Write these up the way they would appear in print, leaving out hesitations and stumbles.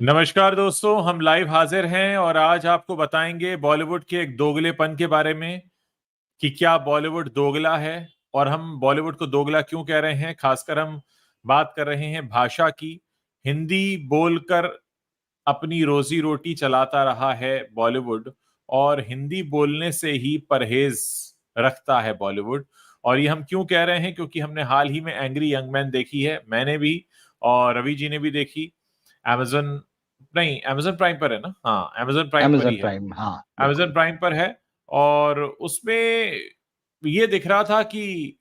नमस्कार दोस्तों, हम लाइव हाजिर हैं और आज आपको बताएंगे बॉलीवुड के एक दोगलेपन के बारे में कि क्या बॉलीवुड दोगला है और हम बॉलीवुड को दोगला क्यों कह रहे हैं। खासकर हम बात कर रहे हैं भाषा की। हिंदी बोलकर अपनी रोजी रोटी चलाता रहा है बॉलीवुड और हिंदी बोलने से ही परहेज रखता है बॉलीवुड। और ये हम क्यों कह रहे हैं, क्योंकि हमने हाल ही में एंग्री यंग मैन देखी है, मैंने भी और रवि जी ने भी देखी। amazon नहीं, amazon प्राइम पर है ना? हाँ, amazon प्राइम पर अमेजन ही है। प्राइम, हाँ amazon बिल्कुल। प्राइम पर है। और उसमें ये दिख रहा था कि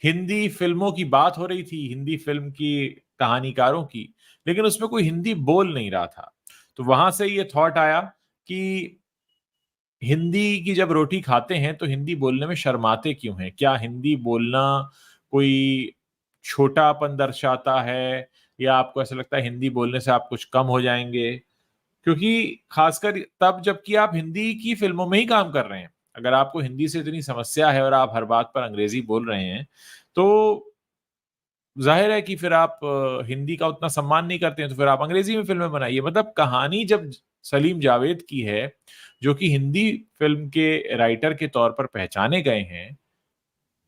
हिंदी फिल्मों की बात हो रही थी, हिंदी फिल्म की कहानीकारों की, लेकिन उसमें कोई हिंदी बोल नहीं रहा था। तो वहां से ये थॉट आया कि हिंदी की जब रोटी खाते हैं तो हिंदी बोलने में शर्माते क्यों हैं? क्या हिंदी बोलना कोई छोटापन दर्शाता है, या आपको ऐसा लगता है हिंदी बोलने से आप कुछ कम हो जाएंगे? क्योंकि खासकर तब जबकि आप हिंदी की फिल्मों में ही काम कर रहे हैं। अगर आपको हिंदी से इतनी समस्या है और आप हर बात पर अंग्रेजी बोल रहे हैं, तो जाहिर है कि फिर आप हिंदी का उतना सम्मान नहीं करते हैं, तो फिर आप अंग्रेजी में फिल्में बनाइए। मतलब कहानी जब सलीम जावेद की है, जो कि हिंदी फिल्म के राइटर के तौर पर पहचाने गए हैं,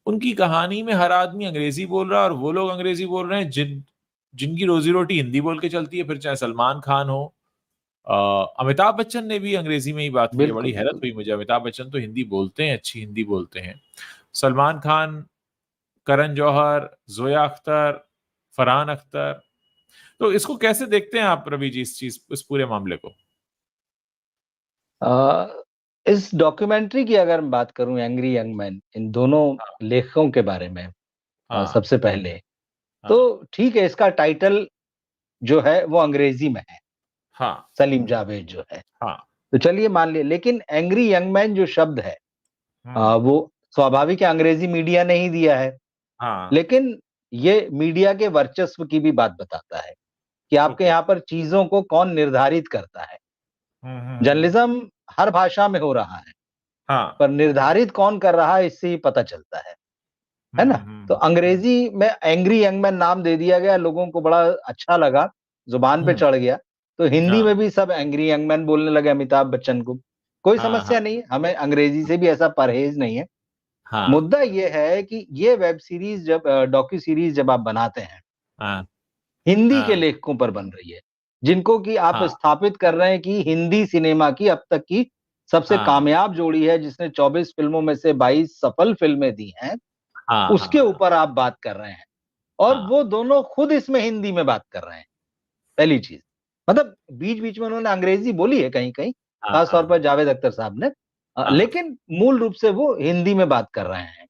उनकी कहानी में हर आदमी अंग्रेजी बोल रहा है और वो लोग अंग्रेजी बोल रहे हैं जिनकी रोजी रोटी हिंदी बोल के चलती है, फिर चाहे सलमान खान हो। अमिताभ बच्चन ने भी अंग्रेजी में ही बात की है। बड़ी बिल्कुल हैरत बिल्कुल। हुई मुझे, अमिताभ बच्चन तो हिंदी बोलते हैं, अच्छी हिंदी बोलते हैं। सलमान खान, करण जौहर, जोया अख्तर, फरहान अख्तर। तो इसको कैसे देखते हैं आप रवि जी, इस पूरे मामले को? अ, इस डॉक्यूमेंट्री की अगर मैं बात करूं, एंग्री यंग मैन, इन दोनों हाँ, लेखकों के बारे में, हाँ, सबसे पहले तो हाँ, ठीक है, इसका टाइटल जो है वो अंग्रेजी में है, हाँ, सलीम जावेद जो है। हाँ। तो चलिए मान लिए, लेकिन एंग्री यंग मैन जो शब्द है, हम्म। वो स्वाभाविक है, अंग्रेजी मीडिया ने ही दिया है। हाँ। लेकिन ये मीडिया के वर्चस्व की भी बात बताता है कि आपके ओके। यहाँ पर चीजों को कौन निर्धारित करता है। हम्म, जर्नलिज्म हर भाषा में हो रहा है, हाँ। पर निर्धारित कौन कर रहा है इससे ही पता चलता है ना? तो हम्म, अंग्रेजी में एंग्री यंग मैन नाम दे दिया गया, लोगों को बड़ा अच्छा लगा, जुबान पे हम्म। चढ़ गया। तो हिंदी हाँ, में भी सब एंग्री यंग मैन बोलने लगे अमिताभ बच्चन को। कोई हाँ, समस्या हाँ, नहीं है, हमें अंग्रेजी से भी ऐसा परहेज नहीं है। हाँ, मुद्दा ये है कि ये वेब सीरीज जब डॉक्यू सीरीज जब आप बनाते हैं, हाँ, हिंदी के हाँ, लेखकों पर बन रही है, जिनको कि आप हाँ, स्थापित कर रहे हैं कि हिंदी सिनेमा की अब तक की सबसे हाँ, कामयाब जोड़ी है, जिसने 24 फिल्मों में से 22 सफल फिल्में दी हैं, हाँ, उसके हाँ, ऊपर आप बात कर रहे हैं। और हाँ, वो दोनों खुद इसमें हिंदी में बात कर रहे हैं, पहली चीज। मतलब बीच-बीच में उन्होंने अंग्रेजी बोली है कहीं-कहीं, हाँ, खास तौर हाँ, पर जावेद अख्तर साहब ने, हाँ, लेकिन मूल रूप से वो हिंदी में बात कर रहे हैं।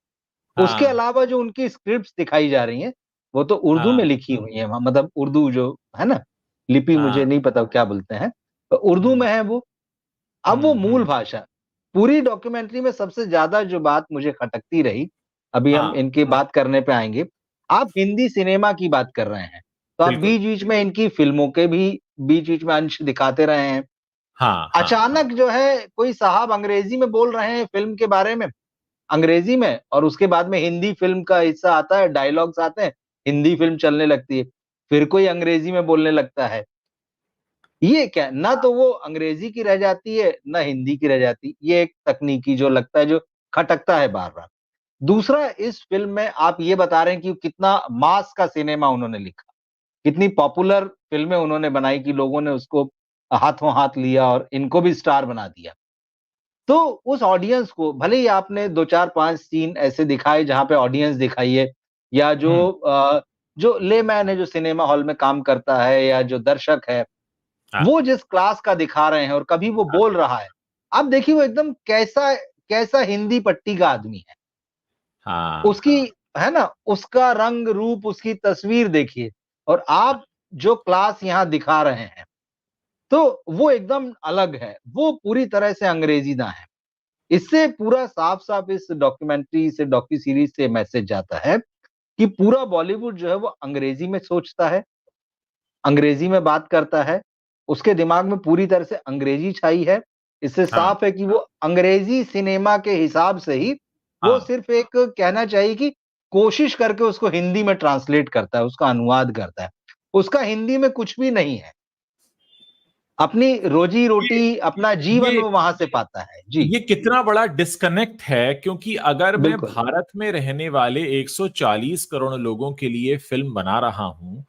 उसके हाँ, अलावा जो उनकी स्क्रिप्ट्स दिखाई जा रही हैं, वो तो उर्दू में हाँ, लिखी हुई हैं, मतलब उर्दू जो है ना, लिपि मुझे हाँ, नहीं पता क्या बोलते हैं, तो उर्दू हम्म, में है वो। अब वो मूल भाषा, पूरी डॉक्यूमेंट्री में सबसे ज्यादा जो बात मुझे खटकती रही, अभी हम हाँ, इनकी बात करने पे आएँगे। आप हिंदी सिनेमा की बात कर रहे हैं, तो आप बिल्कुल। बीच-बीच में इनकी फ़िल्मों के भी बीच-बीच में अंश दिखाते रहे हैं। हाँ, हाँ, हाँ, अचानक जो है कोई साहब अंग्रेज़ी में बोल रहे हैं फ़िल्म के बारे में, अंग्रेज़ी में, और उसके बाद में हिंदी फ़िल्म का हिस्सा आता है, डायलॉग्स आते हैं, हिंदी फ़िल्म चलने लगती है। फिर कोई अंग्रेज़ी में बोलने लगता है। ये क्या, ना तो वो अंग्रेजी की रह जाती है, ना हिंदी की रह जाती। ये एक तकनीकी जो लगता है, जो खटकता है बार-बार। दूसरा, इस फ़िल्म में आप ये बता रहे हैं कि कितना मास का सिनेमा उन्होंने लिखा, कितनी पॉपुलर फ़िल्में उन्होंने बनाई कि लोगों ने उसको हाथों-हाथ लिया और इनको भी स्टार बना दिया। तो उस ऑडियंस को भले ही आपने 2, 4, 5 सीन ऐसे दिखाए जहाँ पे ऑडियंस दिखाई है, या हम्म, जो लेमैन है, जो सिनेमा हॉल में काम करता है, या जो दर्शक है, हाँ, वो जिस क्लास का दिखा रहे हैं और कभी वो हाँ, बोल रहा है, आप देखिए वो एकदम कैसा कैसा हिंदी पट्टी का आदमी है। हाँ, उसकी, है ना, उसका रंग रूप, उसकी तस्वीर देखिए, और आप जो क्लास यहाँ दिखा रहे हैं, तो वो एकदम अलग है, वो पूरी तरह से अंग्रेज़ीदा है। इससे पूरा साफ-साफ इस डॉक्यूमेंट्री से, डॉक्यू सीरीज़ से मैसेज जाता है कि पूरा बॉलीवुड जो है वो अंग्रेज़ी में सोचता है, अंग्रेज़ी में बात करता है, उसके दिमाग में पूरी तरह से अंग्रेज़ी छाई है। इससे हाँ, साफ है कि वो अंग्रेज़ी सिनेमा के हिसाब से ही वो हाँ, सिर्फ़ एक, कहना चाहिए कि कोशिश करके उसको हिंदी में ट्रांसलेट करता है, उसका अनुवाद करता है। उसका हिंदी में कुछ भी नहीं है। अपनी ये रोजी-रोटी, अपना जीवन ये वो वहाँ से पाता है। जी, ये कितना बड़ा डिस्कनेक्ट है, क्योंकि अगर मैं बिल्कुल, भारत में रहने वाले 140 करोड़ लोगों के लिए फिल्म बना रहा हूं, हुँ,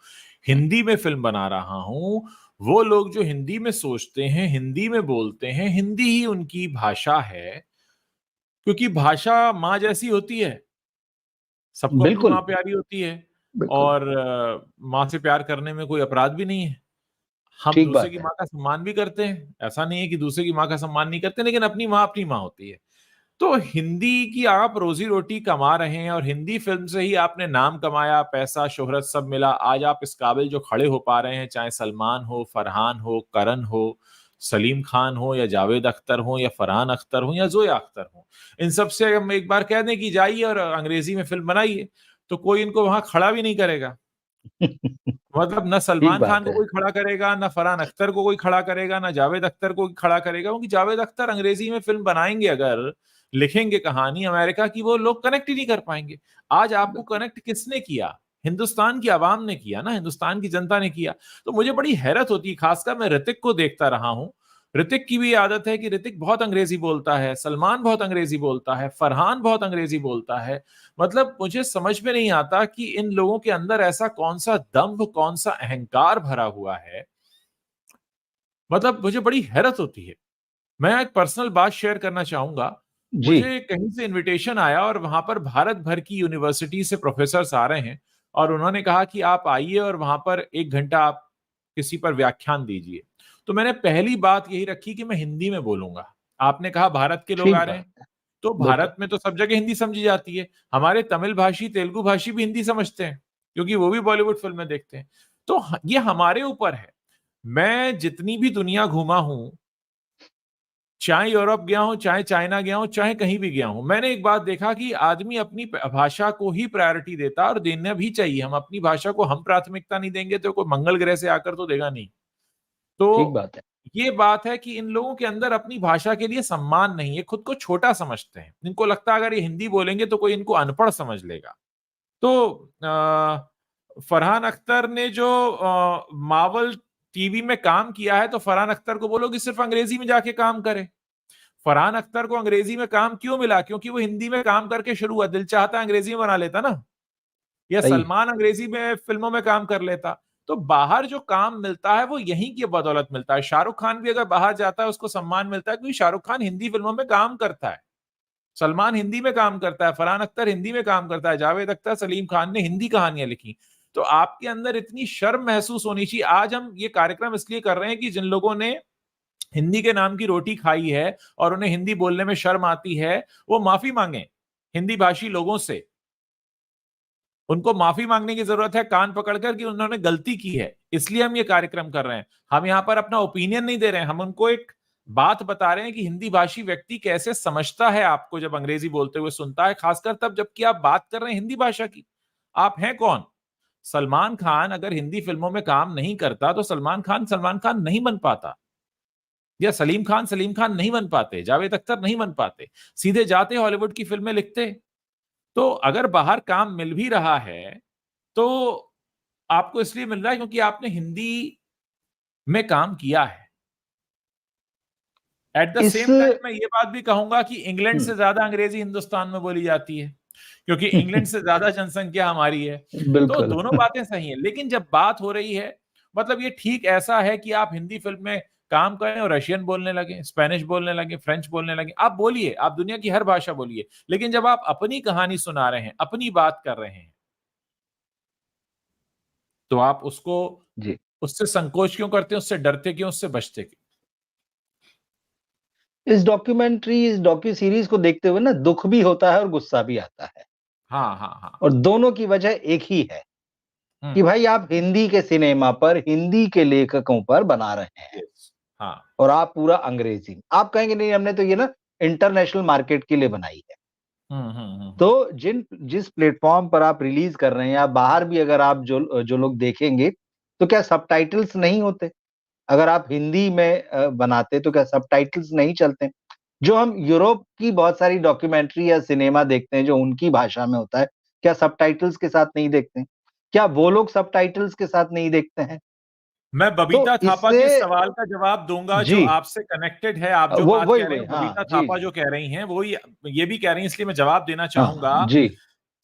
हिंदी में फिल्म बना रहा हूं, वो लोग जो हिंदी में सोचते हैं, हिंदी में बोलते हैं, हिंदी ही उनकी भाषा है, क्योंकि भाषा माँ जैसी होती है, सबको अपनी बिल्कुल, माँ प्यारी होती है, बिल्कुल, और माँ से प्यार करने में कोई अपराध भी नहीं है। हम ठीक दूसरे बात की है। माँ का सम्मान भी करते हैं, ऐसा नहीं है कि दूसरे की माँ का सम्मान नहीं करते, लेकिन अपनी माँ होती है। तो हिंदी की आप रोजी रोटी कमा रहे हैं, और हिंदी फिल्म से ही आपने नाम कमाया, पैसा, शोहरत सब मिला। आज आप इस काबिल जो खड़े हो पा रहे हैं, चाहे सलमान हो, फरहान हो, करण हो, सलीम खान हो, या जावेद अख्तर हो, या फरहान अख्तर हो, या जोया अख्तर हो, इन सब से हम एक बार कह दें कि जाइए और अंग्रेजी में फिल्म बनाइए, तो कोई इनको वहां खड़ा भी नहीं करेगा। मतलब न ठीक सलमान खान बात को है। कोई खड़ा करेगा, न फरहान अख्तर को कोई खड़ा करेगा, न जावेद अख्तर को कोई खड़ा करेगा, क्योंकि जावेद अख्तर अंग्रेजी में फिल्म बनाएंगे, अगर लिखेंगे कहानी अमेरिका की, वो लोग कनेक्ट ही नहीं कर पाएंगे। आज आपको कनेक्ट किसने किया? हिंदुस्तान की आवाम ने किया ना, हिंदुस्तान की जनता ने किया। तो मुझे बड़ी हैरत होती है, खासकर मैं ऋतिक को देखता रहा हूं। ऋतिक की भी आदत है कि ऋतिक बहुत अंग्रेजी बोलता है, सलमान बहुत अंग्रेजी बोलता है, फरहान बहुत अंग्रेजी बोलता है। मतलब मुझे समझ में नहीं आता कि इन लोगों के अंदर ऐसा कौन सा दंभ, कौन सा अहंकार भरा हुआ है। मतलब मुझे बड़ी हैरत होती है। मैं एक पर्सनल बात शेयर करना चाहूंगा। जी, मुझे कहीं से इनविटेशन आया, और वहां पर भारत भर की यूनिवर्सिटी से प्रोफेसर्स आ रहे हैं, और उन्होंने कहा कि आप आइए और वहां पर 1 घंटा आप किसी पर व्याख्यान दीजिए। तो मैंने पहली बात यही रखी कि मैं हिंदी में बोलूंगा। आपने कहा भारत के लोग आ ठीक रहे बात हैं, है, तो बिल्कुल। भारत में तो सब जगह हिंदी समझी जाती है। हमारे तमिल भाषी, तेलुगु भाषी भी हिंदी समझते हैं, क्योंकि वो भी बॉलीवुड फिल्में देखते हैं। तो ये हमारे ऊपर है। मैं जितनी भी दुनिया घूमा हूं, चाहे यूरोप गया हूं, चाहे चाइना गया हूं, चाहे कहीं भी गया हूं, मैंने एक बात देखा कि आदमी अपनी भाषा को ही प्रायोरिटी देता है, और देना भी चाहिए। हम अपनी भाषा को हम प्राथमिकता नहीं देंगे तो कोई मंगल ग्रह से आकर तो देगा नहीं। ठीक तो बात है। ये बात है कि इन लोगों के अंदर अपनी भाषा के लिए सम्मान नहीं है, खुद को छोटा समझते हैं। इनको लगता है अगर ये हिंदी बोलेंगे तो कोई इनको अनपढ़ समझ लेगा। तो फरहान अख्तर ने जो मावल टीवी में काम किया है, तो फरहान अख्तर को बोलो कि सिर्फ अंग्रेजी में जाके काम करे। फरहान अख्तर को अंग्रेजी में काम क्यों मिला? क्योंकि वो हिंदी में काम करके शुरू हुआ, दिल चाहता अंग्रेजी में बना लेता ना। या सही है, सलमान अंग्रेजी में फिल्मों में काम कर लेता। तो बाहर जो काम मिलता है वो यहीं की बदौलत मिलता है। शाहरुख खान भी अगर बाहर जाता है उसको सम्मान मिलता है, क्योंकि शाहरुख खान हिंदी फिल्मों में काम करता है, सलमान हिंदी में काम करता है, फरहान अख्तर हिंदी में काम करता है, जावेद अख्तर, सलीम खान ने हिंदी कहानियां लिखी। तो आपके अंदर इतनी शर्म महसूस होनी चाहिए। आज हम ये कार्यक्रम इसलिए कर रहे हैं कि जिन लोगों ने हिंदी के नाम की रोटी खाई है, और उन्हें हिंदी बोलने में शर्म आती है, वो माफी मांगे हिंदी भाषी लोगों से। उनको माफी मांगने की जरूरत है, कान पकड़कर, कि उन्होंने गलती की है। इसलिए हम ये कार्यक्रम कर रहे हैं। हम यहाँ पर अपना ओपिनियन नहीं दे रहे हैं, हम उनको एक बात बता रहे हैं कि हिंदी भाषी व्यक्ति कैसे समझता है आपको जब अंग्रेजी बोलते हुए सुनता है, खासकर तब जबकि आप बात कर रहे हैं हिंदी भाषा की। आप हैं कौन? सलमान खान अगर हिंदी फिल्मों में काम नहीं करता तो सलमान खान नहीं बन पाता, या सलीम खान नहीं बन पाते, जावेद अख्तर नहीं बन पाते। सीधे जाते हॉलीवुड की फिल्में लिखते। तो अगर बाहर काम मिल भी रहा है, तो आपको इसलिए मिल रहा है क्योंकि आपने हिंदी में काम किया है। एट द इस सेम टाइम मैं ये बात भी कहूंगा कि इंग्लैंड हुँ, से ज्यादा अंग्रेजी हिंदुस्तान में बोली जाती है, क्योंकि इंग्लैंड से ज्यादा जनसंख्या हमारी है। तो बिल्कुल। दोनों बातें सही हैं, लेकिन जब बात हो रही है, मतलब ये ठीक ऐसा है कि आप हिंदी फिल्म में काम करें और रशियन बोलने लगे, स्पेनिश बोलने लगे, फ्रेंच बोलने लगे। आप बोलिए, आप दुनिया की हर भाषा बोलिए, लेकिन जब आप अपनी कहानी सुना रहे हैं, अपनी बात कर रहे हैं, तो आप उसको, जी, उससे संकोच क्यों करते हैं, उससे डरते क्यों, उससे बचते क्यों? इस डॉक्यू सीरीज़ को देखते हुए ना दुःख भी होता है और गुस्सा भी आता है, हाँ, हाँ, हाँ। और दोनों की वजह एक ही है हुँ, कि भाई आप हिंदी के सिनेमा पर, हिंदी के लेखकों पर बना रहे हैं यस। हाँ। और आप पूरा अंग्रेज़ी। आप कहेंगे नहीं हमने तो ये ना इंटरनेशनल मार्केट के लिए बनाई है। हुँ, हुँ, हुँ, तो हुँ। जिस प्लेटफ़ॉर्म पर आप रिलीज़ कर रहे हैं या बाहर भी अगर आप जो लोग देखेंगे, तो क्या सबटाइटल्स नहीं होते? अगर आप हिंदी में बनाते तो क्या सबटाइटल्स नहीं चलते? जो हम यूरोप की बहुत सारी डॉक्यूमेंट्री या सिनेमा देखते हैं जो उनकी भाषा में होता है, क्या सबटाइटल्स के साथ नहीं देखते हैं? क्या वो लोग सबटाइटल्स के साथ नहीं देखते हैं? मैं तो बबीता थापा इससे के सवाल का जवाब दूंगा जो जी, आपसे कनेक्टेड है। आप जो वो बात वही कह रहे वही हैं, हाँ बबीता जी थापा जी जो कह रही हैं वो ये भी कह रही हैं, इसलिए मैं जवाब देना हाँ चाहूंगा। जी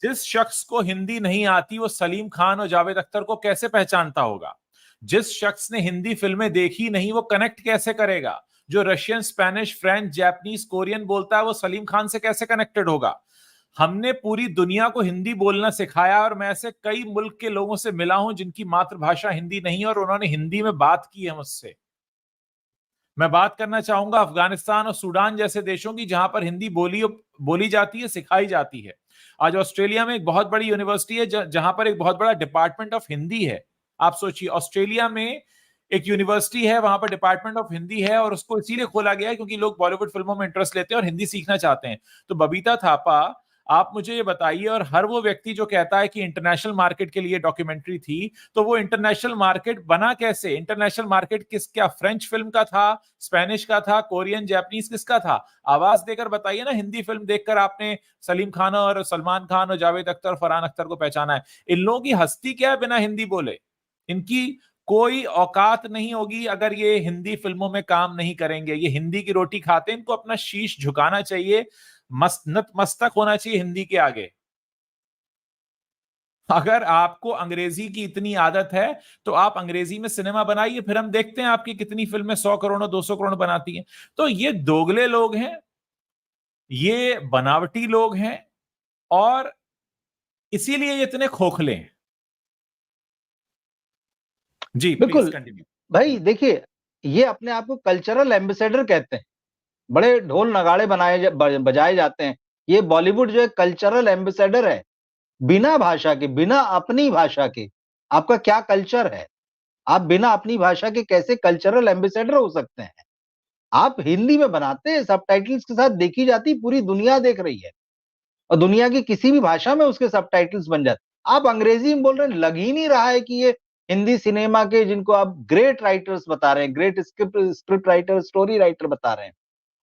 जिस शख्स को हिंदी नहीं आती वो सलीम खान और जावेद अख्तर को कैसे पहचानता होगा? जिस शख्स ने हिंदी फिल्में देखी नहीं वो कनेक्ट कैसे करेगा? जो Russian, Spanish, French, Japanese, Korean बोलता है वो सलीम खान से कैसे कनेक्टेड होगा? हमने पूरी दुनिया को हिंदी बोलना सिखाया और मैं ऐसे कई मुल्क के लोगों से मिला हूं जिनकी मातृभाषा हिंदी नहीं है और उन्होंने हिंदी में बात की है मुझसे। मैं बात करना चाहूंगा अफगानिस्तान और सूडान जैसे देशों की जहां पर हिंदी बोली जाती है, सिखाई जाती है। आज ऑस्ट्रेलिया में एक बहुत बड़ी यूनिवर्सिटी है जहां पर एक बहुत बड़ा डिपार्टमेंट ऑफ हिंदी है। आप सोचिए, ऑस्ट्रेलिया में एक यूनिवर्सिटी है, वहां पर डिपार्टमेंट ऑफ हिंदी है और उसको इसीलिए खोला गया है क्योंकि लोग बॉलीवुड फिल्मों में इंटरेस्ट लेते हैं और हिंदी सीखना चाहते हैं। तो बबीता थापा, आप मुझे ये बताइए, और हर वो व्यक्ति जो कहता है कि इंटरनेशनल मार्केट के लिए डॉक्यूमेंट्री थी, तो वो इंटरनेशनल मार्केट बना कैसे? इंटरनेशनल मार्केट क्या फ्रेंच फिल्म का था, स्पेनिश का था, कोरियन, जापानीज किसका था? आवाज देकर बताइए ना। हिंदी फिल्म देखकर आपने सलीम खान और सलमान खान और जावेद अख्तर, फरहान अख्तर को पहचाना है। इन लोगों की हस्ती क्या है बिना हिंदी बोले? इनकी कोई औकात नहीं होगी अगर ये हिंदी फिल्मों में काम नहीं करेंगे। ये हिंदी की रोटी खाते हैं, इनको अपना शीश झुकाना चाहिए, नतमस्तक होना चाहिए हिंदी के आगे। अगर आपको अंग्रेजी की इतनी आदत है तो आप अंग्रेजी में सिनेमा बनाइए, फिर हम देखते हैं आपकी कितनी फिल्में 100 करोड़ 200 करोड़ बनाती हैं। तो ये दोगले लोग हैं, ये बनावटी लोग हैं और इसीलिए ये इतने खोखले हैं। जी प्लीज बिल्कुल। कंटिन्यू। भाई देखिए, ये अपने आप को कल्चरल एम्बेसडर कहते हैं, बड़े ढोल नगाड़े बजाए जाते हैं। ये बॉलीवुड जो है कल्चरल एम्बेसडर है। बिना भाषा के, बिना अपनी भाषा के आपका क्या कल्चर है? आप बिना अपनी भाषा के कैसे कल्चरल एम्बेसडर हो सकते हैं? आप हिंदी में बनाते हैं, सबटाइटल्स के साथ देखी जाती, पूरी दुनिया देख रही है और दुनिया की किसी भी भाषा में उसके सबटाइटल्स बन जाते। आप अंग्रेजी में बोल रहे हैं, लग ही नहीं रहा है कि ये हिंदी सिनेमा के जिनको आप ग्रेट राइटर्स बता रहे हैं, great script writer, story writer बता रहे हैं,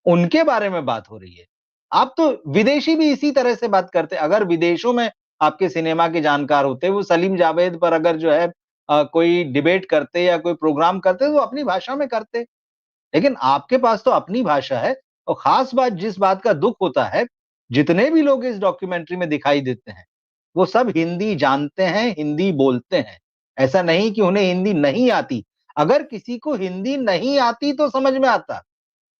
उनके बारे में बात हो रही है। आप तो विदेशी भी इसी तरह से बात करते। अगर विदेशों में आपके सिनेमा के जानकार होते, वो सलीम जावेद पर अगर जो है कोई डिबेट करते या कोई प्रोग्राम करते, तो अपनी भाषा में करते। लेकिन आपके पास तो अपनी भाषा है। और खास बात, जिस बात का दुख होता है, जितने भी लोग इस डॉक्यूमेंट्री में दिखाई देते हैं, वो सब हिंदी जानते हैं, हिंदी बोलते हैं। ऐसा नहीं कि उन्हें हिंदी नहीं आती। अगर किसी को हिंदी नहीं आती तो समझ में आता।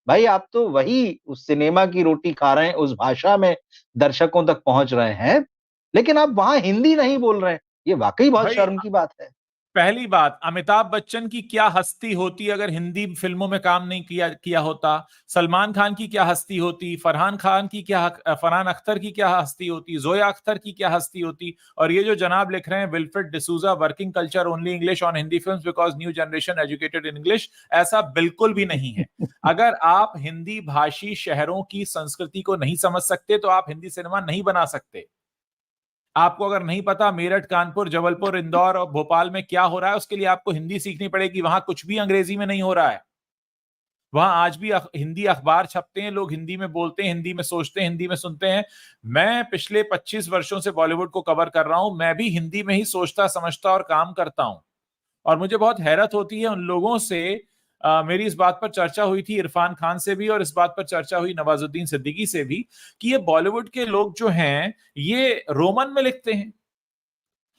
भाई आप तो वही उस सिनेमा की रोटी खा रहे हैं, उस भाषा में दर्शकों तक पहुंच रहे हैं, लेकिन आप वहां हिंदी नहीं बोल रहे हैं। ये वाकई बहुत भाई, शर्म की बात है। पहली बात, अमिताभ बच्चन की क्या हस्ती होती अगर हिंदी फिल्मों में काम नहीं किया किया होता? सलमान खान की क्या हस्ती होती? फरहान अख्तर की क्या हस्ती होती? जोया अख्तर की क्या हस्ती होती? और ये जो जनाब लिख रहे हैं Wilfred D'Souza, working culture only English on Hindi films because new generation educated in English, ऐसा बिल्कुल भी नहीं है। अगर आप हिंदी भाषी शहरों की संस्कृति को नहीं समझ सकते तो आप हिंदी सिनेमा नहीं बना सकते। आपको अगर नहीं पता मेरठ, कानपुर, जबलपुर, इंदौर और भोपाल में क्या हो रहा है, उसके लिए आपको हिंदी सीखनी पड़ेगी। वहां कुछ भी अंग्रेजी में नहीं हो रहा है। वहां आज भी हिंदी अखबार छपते हैं, लोग हिंदी में बोलते हैं, हिंदी में सोचते हैं, हिंदी में सुनते हैं। मैं पिछले 25 वर्षों से बॉलीवुड को कवर कर रहा हूं, मैं भी हिंदी में ही सोचता, समझता और काम करता हूं। और मुझे बहुत हैरत होती है उन लोगों से। मेरी इस बात पर चर्चा हुई थी इरफान खान से भी और इस बात पर चर्चा हुई नवाजुद्दीन सिद्दीकी से भी कि ये बॉलीवुड के लोग जो हैं ये रोमन में लिखते हैं।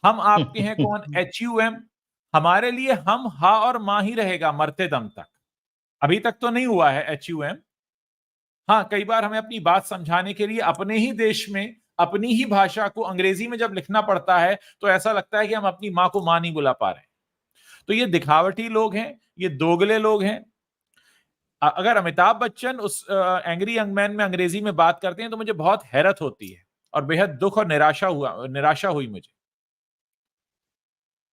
हम आपके हैं कौन? HUM। हमारे लिए हम हा और मां ही रहेगा मरते दम तक। अभी तक तो नहीं हुआ है HUM। हाँ, कई बार हमें अपनी बात समझाने के लिए अपने ही देश में अपनी ही भाषा को अंग्रेजी में जब लिखना पड़ता है तो ऐसा लगता है कि हम अपनी मां को मां नहीं बुला पा रहे। तो ये दिखावटी लोग हैं, ये दोगले लोग हैं। अगर अमिताभ बच्चन उस एंग्री यंग मैन में अंग्रेजी में बात करते हैं तो मुझे बहुत हैरत होती है और बेहद दुख और निराशा हुई मुझे।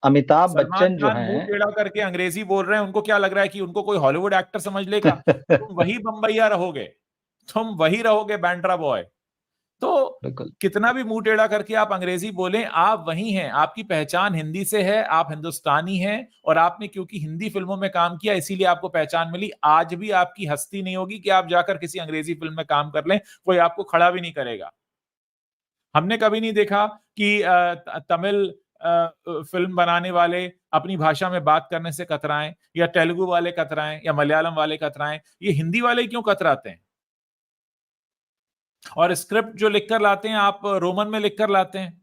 अमिताभ सलमान बच्चन जो खान मुंह हैं टेढ़ा करके अंग्रेजी बोल रहे हैं, उनको क्या लग रहा है कि उनको कोई हॉलीवुड एक्टर समझ लेगा? तुम वही बम्बैया रहोगे, तुम वही रहोगे बैंड्रा बॉय। तो बिल्कुल। कितना भी मुंह टेढ़ा करके आप अंग्रेजी बोलें, आप वही हैं। आपकी पहचान हिंदी से है, आप हिंदुस्तानी हैं और आपने क्योंकि हिंदी फिल्मों में काम किया इसीलिए आपको पहचान मिली। आज भी आपकी हस्ती नहीं होगी कि आप जाकर किसी अंग्रेजी फिल्म में काम कर लें, कोई आपको खड़ा भी नहीं करेगा। हमने कभी नहीं देखा कि तमिल फिल्म बनाने वाले अपनी भाषा में बात करने से कतराएं, या तेलुगु वाले कतराएं, या मलयालम वाले कतराएं, ये हिंदी वाले क्यों कतराते हैं? और स्क्रिप्ट जो लिखकर लाते हैं आप रोमन में लिखकर लाते हैं,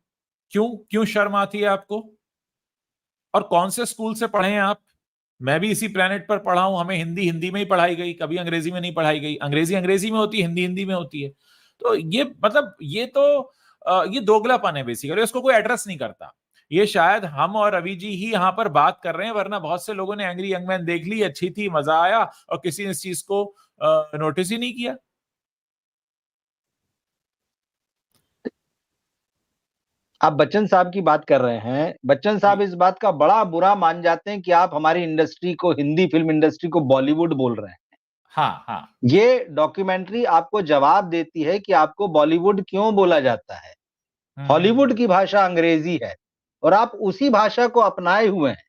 क्यों क्यों शर्म आती है आपको? और कौन से स्कूल से पढ़े हैं आप? मैं भी इसी प्लेनेट पर पढ़ा हूं, हमें हिंदी हिंदी में ही पढ़ाई गई, कभी अंग्रेजी में नहीं पढ़ाई गई। अंग्रेजी अंग्रेजी में होती है, हिंदी हिंदी में होती है। तो ये मतलब ये तो ये दोगलापन है बेसिकली, इसको कोई एड्रेस नहीं करता। ये शायद हम और रवि जी ही यहाँ पर बात कर रहे हैं, वरना बहुत से लोगों ने एंग्री यंग मैन देख ली, अच्छी थी, मजा आया, और किसी ने इस चीज को नोटिस ही नहीं किया। आप बच्चन साहब की बात कर रहे हैं। बच्चन साहब जी। इस बात का बड़ा बुरा मान जाते हैं कि आप हमारी इंडस्ट्री को, हिंदी फिल्म इंडस्ट्री को बॉलीवुड बोल रहे हैं। हाँ हाँ। ये डॉक्यूमेंट्री आपको जवाब देती है कि आपको बॉलीवुड क्यों बोला जाता है। हॉलीवुड की भाषा अंग्रेजी है और आप उसी भाषा को अपनाए हुए हैं।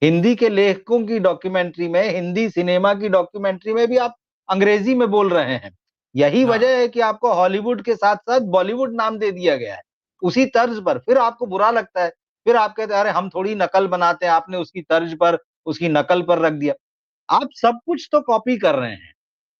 हिंदी के लेखकों की डॉक्यूमेंट्री में, हिंदी सिनेमा की डॉक्यूमेंट्री में भी आप अंग्रेजी में बोल रहे हैं। यही हाँ वजह है कि आपको हॉलीवुड के साथ-साथ बॉलीवुड नाम दे दिया गया है। उसी तर्ज पर फिर आपको बुरा लगता है, फिर आप कहते हैं अरे हम थोड़ी नकल बनाते हैं, आपने उसकी तर्ज पर, उसकी नकल पर रख दिया। आप सब कुछ तो कॉपी कर रहे हैं।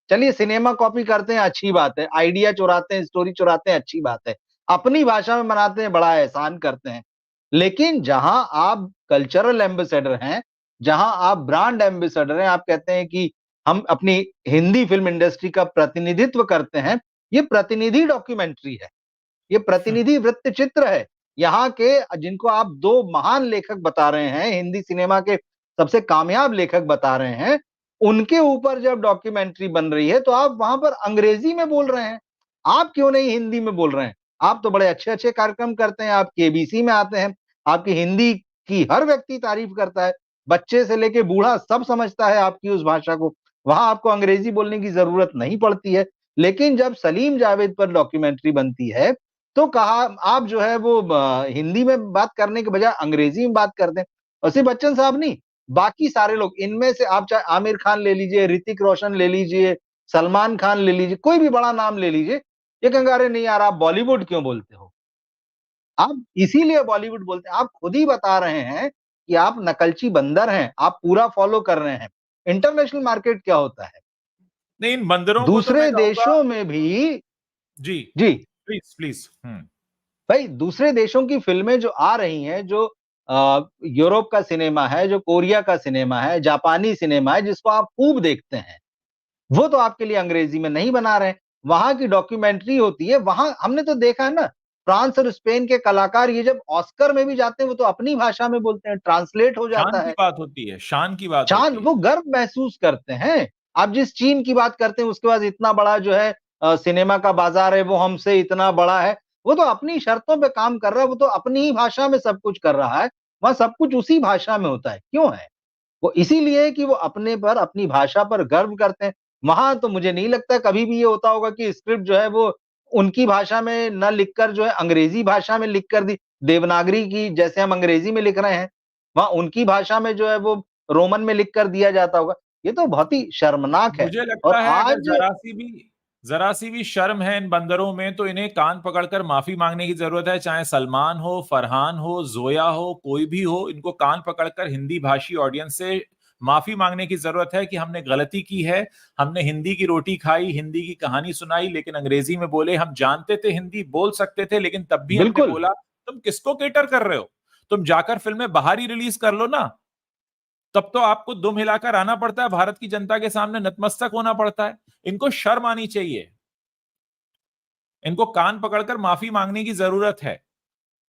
चलिए सिनेमा कॉपी करते हैं अच्छी बात है, आइडिया चुराते हैं, स्टोरी चुराते हैं अच्छी बात है। अपनी भाषा में बनाते हैं बड़ा एहसान करते हैं। लेकिन जहां आप कल्चरल एम्बेसडर हैं, जहां आप ब्रांड एम्बेसडर हैं, आप कहते हैं कि हम अपनी हिंदी फिल्म इंडस्ट्री का प्रतिनिधित्व करते हैं, ये प्रतिनिधि डॉक्यूमेंट्री है, ये प्रतिनिधि वृत्त चित्र है। यहाँ के जिनको आप 2 महान लेखक बता रहे हैं, हिंदी सिनेमा के सबसे कामयाब लेखक बता रहे हैं, उनके ऊपर जब डॉक्यूमेंट्री बन रही है, तो आप वहाँ पर अंग्रेजी में बोल रहे हैं। आप क्यों नहीं हिंदी में बोल रहे हैं? आप तो बड़े अच्छे-अच्छे कार्यक्रम करते हैं, आप केबीसी में आते हैं, आपकी हिंदी की हर व्यक्ति तारीफ करता है, बच्चे से लेके बूढ़ा सब समझता है आपकी उस भाषा को। वहाँ आपको अंग्रेजी बोलने की ज़रूरत नहीं पड़ती है। लेकिन जब सलीम जावेद पर डॉक्यूमेंट्री बनती है, तो कहा आप जो है वो हिंदी में बात करने के बजाय अंग्रेजी में बात करते हैं। और सिर्फ बच्चन साहब नहीं, बाकी सारे लोग, इनमें से आप चाहे आमिर खान ले लीजिए, ऋतिक रोशन ले लीजिए, सलमान खान ले लीजिए, कोई भी बड़ा नाम ले लीजिए, ये कहेंगे अरे नहीं यार आप बॉलीवुड क्यों बोलते हो? आप इसीलिए बॉलीवुड बोलते हैं, आप खुद ही बता रहे हैं कि आप नकलची बंदर हैं, आप पूरा फॉलो कर रहे हैं। इंटरनेशनल मार्केट क्या होता है? नहीं, इन बंदरों को तो मैं दूसरे कहूंगा। देशों में भी जी। जी, प्लीज प्लीज। भाई दूसरे देशों की फ़िल्में जो आ रही हैं, जो यूरोप का सिनेमा है, जो कोरिया का सिनेमा है, जापानी सिनेमा है, जिसको आप खूब देखते हैं, वो तो आपके लिए अंग्रेजी में नहीं बना रहे हैं। वहाँ की डॉक्यूमेंट्री होती है, वहाँ हमने तो देखा है ना, फ्रांस और स्पेन के कलाकार ये जब ऑस्कर में भी जाते हैं, वो तो अपनी भाषा में बोलते हैं, ट्रांसलेट हो शान जाता की है। बात होती है, शान की बात चाँद होती है। वो गर्व महसूस करते हैं। आप जिस चीन की बात करते हैं, उसके पास इतना बड़ा जो है सिनेमा का बाज़ार है, वो हमसे इतना बड़ा है। वो तो अपनी शर्तों पे काम कर रहा है, वो तो अपनी ही भाषा में सब कुछ कर रहा है। वहाँ सब कुछ उसी भाषा में होता है। क्यों है? वो इसीलिए कि वो अपने पर, अपनी भाषा पर गर्व करते हैं। वहाँ तो मुझे नहीं लगता कभी भी ये होता होगा कि स्क्रिप्ट जो है वो उनकी भाषा में ना लिखकर जो है अंग्रेज़ी भाषा में लिख कर दी। देवनागरी की जैसे हम अंग्रेज़ी में लिख रहे हैं, वहाँ उनकी भाषा में जो है वो रोमन में लिख कर दिया जाता होगा। ये तो बहुत ही शर्मनाक है। मुझे और लगता है अगर आज जरा सी भी शर्म है इन बंदरों में, तो इन्हें कान पकड़कर माफी मांगने की जरूरत है। चाहे सलमान हो, फरहान हो, जोया हो, कोई भी हो, इनको कान पकड़कर हिंदी भाषी ऑडियंस से माफी मांगने की जरूरत है कि हमने गलती की है, हमने हिंदी की रोटी खाई, हिंदी की कहानी सुनाई, लेकिन अंग्रेजी में बोले। हम जानते थे हिंदी बोल सकते थे, लेकिन तब भी हमने बिल्कुल। बोला। तुम किसको केटर कर रहे हो? तुम जाकर फिल्में बाहर ही रिलीज कर लो ना। तब तो आपको दुम हिलाकर आना पड़ता है, भारत की जनता के सामने नतमस्तक होना पड़ता है। इनको शर्म आनी चाहिए, इनको कान पकड़कर माफी मांगने की जरूरत है।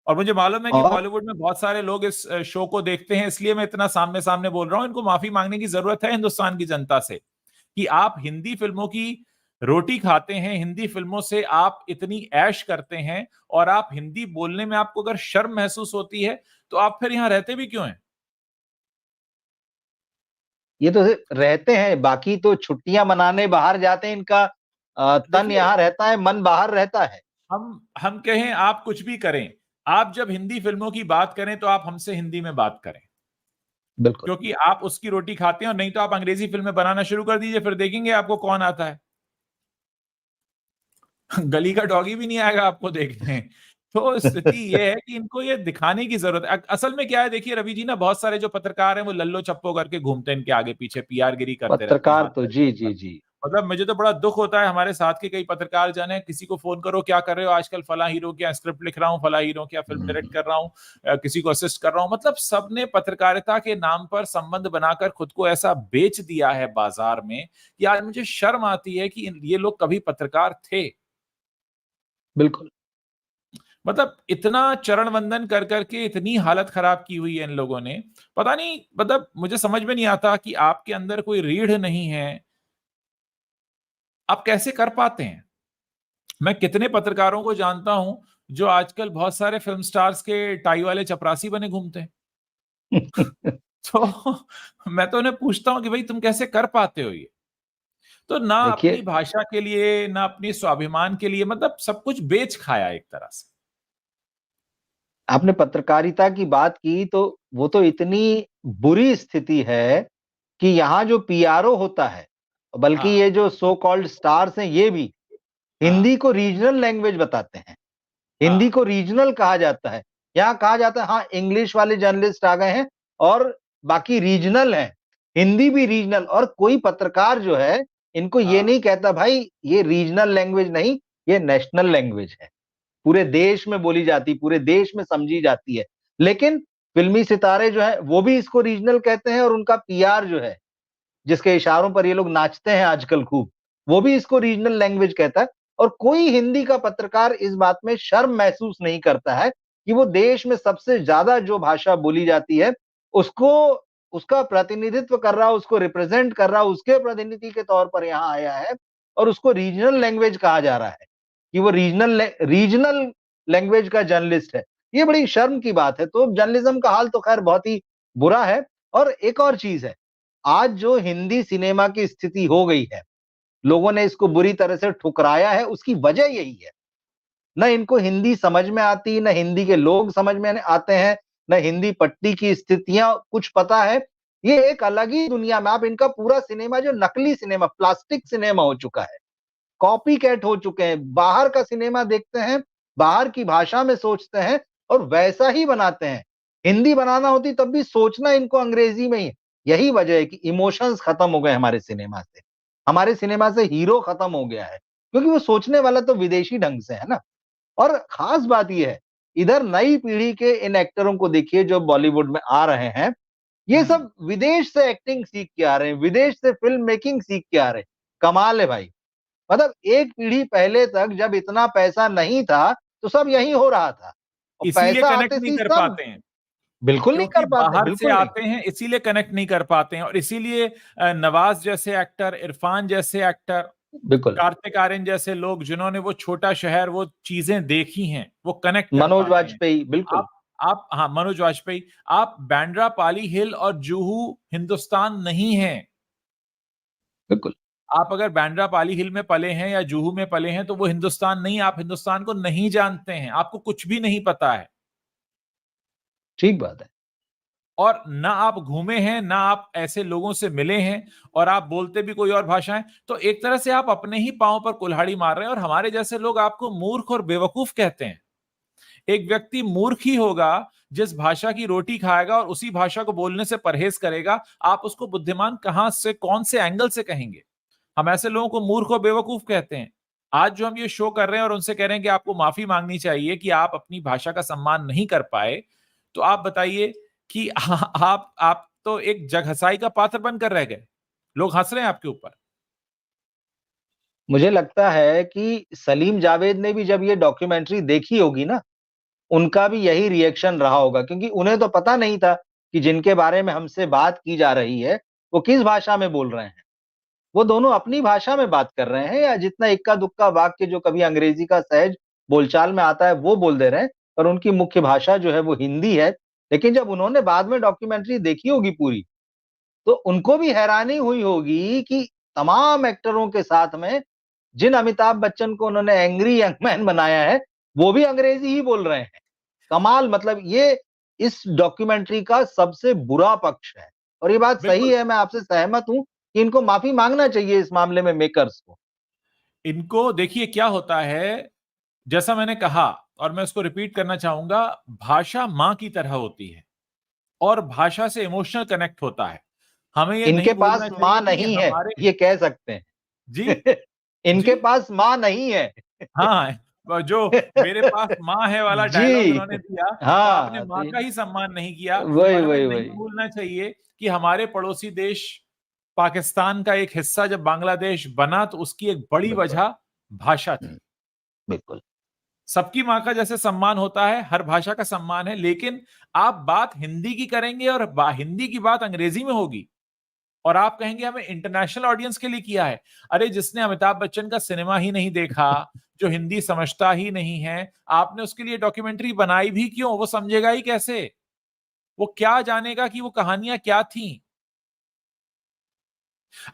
और मुझे मालूम है कि और बॉलीवुड में बहुत सारे लोग इस शो को देखते हैं, इसलिए मैं इतना सामने सामने बोल रहा हूं। इनको माफी मांगने की जरूरत है हिंदुस्तान की जनता से, कि आप हिंदी फिल्मों की रोटी खाते हैं, हिंदी फिल्मों से आप इतनी ऐश करते हैं, और आप हिंदी बोलने में आपको अगर शर्म महसूस होती है, तो आप फिर यहां रहते भी क्यों हैं? ये तो रहते हैं, बाकी तो छुट्टियाँ मनाने बाहर जाते हैं, इनका तन देखिए, यहाँ रहता है, मन बाहर रहता है। हम कहें आप कुछ भी करें, आप जब हिंदी फिल्मों की बात करें तो आप हमसे हिंदी में बात करें, बिल्कुल। क्योंकि आप उसकी रोटी खाते हैं। और नहीं तो आप अंग्रेजी फिल्में बनाना शुरू कर दीजिए, फिर देखेंगे आपको कौन आता है। गली का डॉगी भी नहीं आएगा आपको देखने। तो स्थिति ये है कि इनको ये दिखाने की जरूरत है। असल में क्या है, देखिए रवि जी ना, बहुत सारे जो पत्रकार हैं वो लल्लो चप्पो करके घूमते हैं इनके आगे पीछे, पीआर गिरी करते रहते हैं पत्रकार हाथ तो पैर जी जोड़कर। जी जी। मतलब मुझे तो बड़ा दुख होता है, हमारे साथ के कई पत्रकार जाने, किसी को फोन करो क्या कर रहे हो आजकल, फला हीरो क्या स्क्रिप्ट लिख रहा हूँ, फला हीरो क्या फिल्म डायरेक्ट कर रहा हूँ, किसी को असिस्ट कर रहा हूँ। मतलब सबने पत्रकारिता के नाम पर संबंध बनाकर खुद को ऐसा बेच दिया है बाजार में कि आज मुझे शर्म आती है कि ये लोग कभी पत्रकार थे। बिल्कुल। मतलब इतना चरण वंदन कर करके इतनी हालत खराब की हुई है इन लोगों ने, पता नहीं, मतलब मुझे समझ में नहीं आता कि आपके अंदर कोई रीढ़ नहीं है, आप कैसे कर पाते हैं। मैं कितने पत्रकारों को जानता हूं जो आजकल बहुत सारे फिल्म स्टार्स के टाई वाले चपरासी बने घूमते हैं। तो मैं तो उन्हें पूछता हूं कि भाई तुम कैसे कर पाते हो ये। तो ना अपनी देखिए, भाषा के लिए ना अपनी स्वाभिमान के लिए, मतलब सब कुछ बेच खाया एक तरह से। आपने पत्रकारिता की बात की तो वो तो इतनी बुरी स्थिति है कि यहाँ जो पीआरओ होता है, बल्कि हाँ ये जो सो कॉल्ड स्टार्स हैं, ये भी हाँ हिंदी को रीजनल लैंग्वेज बताते हैं। हिंदी हाँ को रीजनल कहा जाता है। यहाँ कहा जाता है हाँ इंग्लिश वाले जर्नलिस्ट आ गए हैं और बाकी रीजनल हैं। हिंदी भी रीजनल, और कोई पत्रकार जो है इनको ये हाँ नहीं कहता भाई ये रीजनल लैंग्वेज नहीं, ये नेशनल लैंग्वेज है, पूरे देश में बोली जाती, पूरे देश में समझी जाती है। लेकिन फिल्मी सितारे जो है वो भी इसको रीजनल कहते हैं, और उनका पीआर जो है जिसके इशारों पर ये लोग नाचते हैं आजकल खूब, वो भी इसको रीजनल लैंग्वेज कहता है। और कोई हिंदी का पत्रकार इस बात में शर्म महसूस नहीं करता है कि वो देश में सबसे ज्यादा जो भाषा बोली जाती है उसको, उसका प्रतिनिधित्व कर रहा, उसको रिप्रेजेंट कर रहा, उसके प्रतिनिधि के तौर पर यहाँ आया है और उसको रीजनल लैंग्वेज कहा जा रहा है कि वो रीजनल लैंग्वेज का जर्नलिस्ट है। ये बड़ी शर्म की बात है। तो जर्नलिज्म का हाल तो खैर बहुत ही बुरा है। और एक और चीज है, आज जो हिंदी सिनेमा की स्थिति हो गई है, लोगों ने इसको बुरी तरह से ठुकराया है, उसकी वजह यही है। न इनको हिंदी समझ में आती, न हिंदी के लोग समझ में आते हैं, न हिंदी पट्टी की स्थितियां कुछ पता है। ये एक अलग ही दुनिया में, आप इनका पूरा सिनेमा जो नकली सिनेमा, प्लास्टिक सिनेमा हो चुका है, कॉपी कैट हो चुके हैं। बाहर का सिनेमा देखते हैं, बाहर की भाषा में सोचते हैं और वैसा ही बनाते हैं। हिंदी बनाना होती तब भी सोचना इनको अंग्रेजी में ही है। यही वजह है कि इमोशंस खत्म हो गए हमारे सिनेमा से, हमारे सिनेमा से हीरो खत्म हो गया है, क्योंकि वो सोचने वाला तो विदेशी ढंग से है ना। और खास बात यह है, इधर नई पीढ़ी के इन एक्टरों को देखिए जो बॉलीवुड में आ रहे हैं, ये हम्म। सब विदेश से एक्टिंग सीख के आ रहे हैं, विदेश से फिल्म मेकिंग सीख के आ रहे हैं। कमाल है भाई। मतलब एक पीढ़ी पहले तक जब इतना पैसा नहीं था तो सब यही हो रहा था, और इसीलिए पैसा कनेक्ट आते नहीं ही कर सब पाते हैं, बिल्कुल नहीं क्योंकि कर पाते, बाहर से बिल्कुल नहीं। आते हैं इसीलिए कनेक्ट नहीं कर पाते हैं, और इसीलिए नवाज जैसे एक्टर, इरफान जैसे एक्टर, बिल्कुल। कार्तिक आर्यन जैसे लोग जिन्होंने वो छोटा शहर, वो चीजें देखी हैं, वो कनेक्ट कर मनोज पाते हैं। वाजपेयी, बिल्कुल। आप आप हाँ, मनोज वाजपेयी। आप बांद्रा पाली हिल और जुहू हिंदुस्तान नहीं है। बिल्कुल आप अगर बांद्रा पाली हिल में पले हैं या जुहू में पले हैं तो वो हिंदुस्तान नहीं, आप हिंदुस्तान को नहीं जानते हैं, आपको कुछ भी नहीं पता है। ठीक बात है। और ना आप घूमे हैं, ना आप ऐसे लोगों से मिले हैं, और आप बोलते भी कोई और भाषा है, तो एक तरह से आप अपने ही पांव पर कुल्हाड़ी मार रहे हैं, और हमारे जैसे लोग आपको मूर्ख और बेवकूफ कहते हैं। एक व्यक्ति मूर्ख ही होगा जिस भाषा की रोटी खाएगा और उसी भाषा को बोलने से परहेज करेगा। आप उसको बुद्धिमान कहां से, कौन से एंगल से कहेंगे। हम ऐसे लोगों को मूर्ख और बेवकूफ कहते हैं। आज जो हम ये शो कर रहे हैं और उनसे कह रहे हैं कि आपको माफी मांगनी चाहिए कि आप अपनी भाषा का सम्मान नहीं कर पाए, तो आप बताइए कि आप तो एक जगहसाई का पात्र बनकर रह गए। लोग हंस रहे हैं आपके ऊपर। मुझे लगता है कि सलीम जावेद ने भी जब ये डॉक्यूमेंट्री देखी होगी ना, उनका भी यही रिएक्शन रहा होगा, क्योंकि उन्हें तो पता नहीं था कि जिनके बारे में हमसे बात की जा रही है वो किस भाषा में बोल रहे हैं। वो दोनों अपनी भाषा में बात कर रहे हैं, या जितना इक्का दुक्का वाक्य जो कभी अंग्रेजी का सहज बोलचाल में आता है वो बोल दे रहे हैं, पर उनकी मुख्य भाषा जो है वो हिंदी है। लेकिन जब उन्होंने बाद में डॉक्यूमेंट्री देखी होगी पूरी, तो उनको भी हैरानी हुई होगी कि तमाम एक्टरों के साथ में जिन अमिताभ बच्चन को उन्होंने एंग्री यंग मैन बनाया है, वो भी अंग्रेजी ही बोल रहे हैं। कमाल, मतलब ये इस डॉक्यूमेंट्री का सबसे बुरा पक्ष है। और ये बात सही बिल्कुल। है, मैं आपसे सहमत हूं कि इनको माफी मांगना चाहिए इस मामले में मेकर्स को। इनको देखिए क्या होता है, जैसा मैंने कहा और मैं उसको रिपीट करना चाहूंगा, भाषा माँ की तरह होती है और भाषा से इमोशनल कनेक्ट होता है। हमें ये इनके नहीं पास भूलना माँ चाहिए कि नहीं है, हमारे ये कह सकते जी, हैं। जी। इनके पास माँ नहीं है। हाँ, जो मेरे पास माँ है वाला डायलॉग जी, उन्होंने दिया, तो आपने हाँ, तो माँ का ही सम्मान नहीं किया। वही, और हमें वही, नहीं वही। भूलना चाहिए कि हमारे पड़ोसी देश पाकिस्तान का एक हिस्सा जब बांग्लादेश बना, तो उसकी एक बड़ी बिल्कुल। वजह भाषा थी। हुँ, बिल्कुल। सबकी माँ का जैसे सम्मान होता है, हर भाषा का सम्मान है, लेकिन आप बात हिंदी की करेंगे और हिंदी की बात अंग्रेजी में होगी और आप कहेंगे हमें इंटरनेशनल ऑडियंस के लिए किया है। अरे जिसने अमिताभ बच्चन का सिनेमा ही नहीं देखा, जो हिंदी समझता ही नहीं है, आपने उसके लिए डॉक्यूमेंट्री बनाई भी क्यों? वो समझेगा ही कैसे? वो क्या जानेगा कि वो कहानियां क्या थी?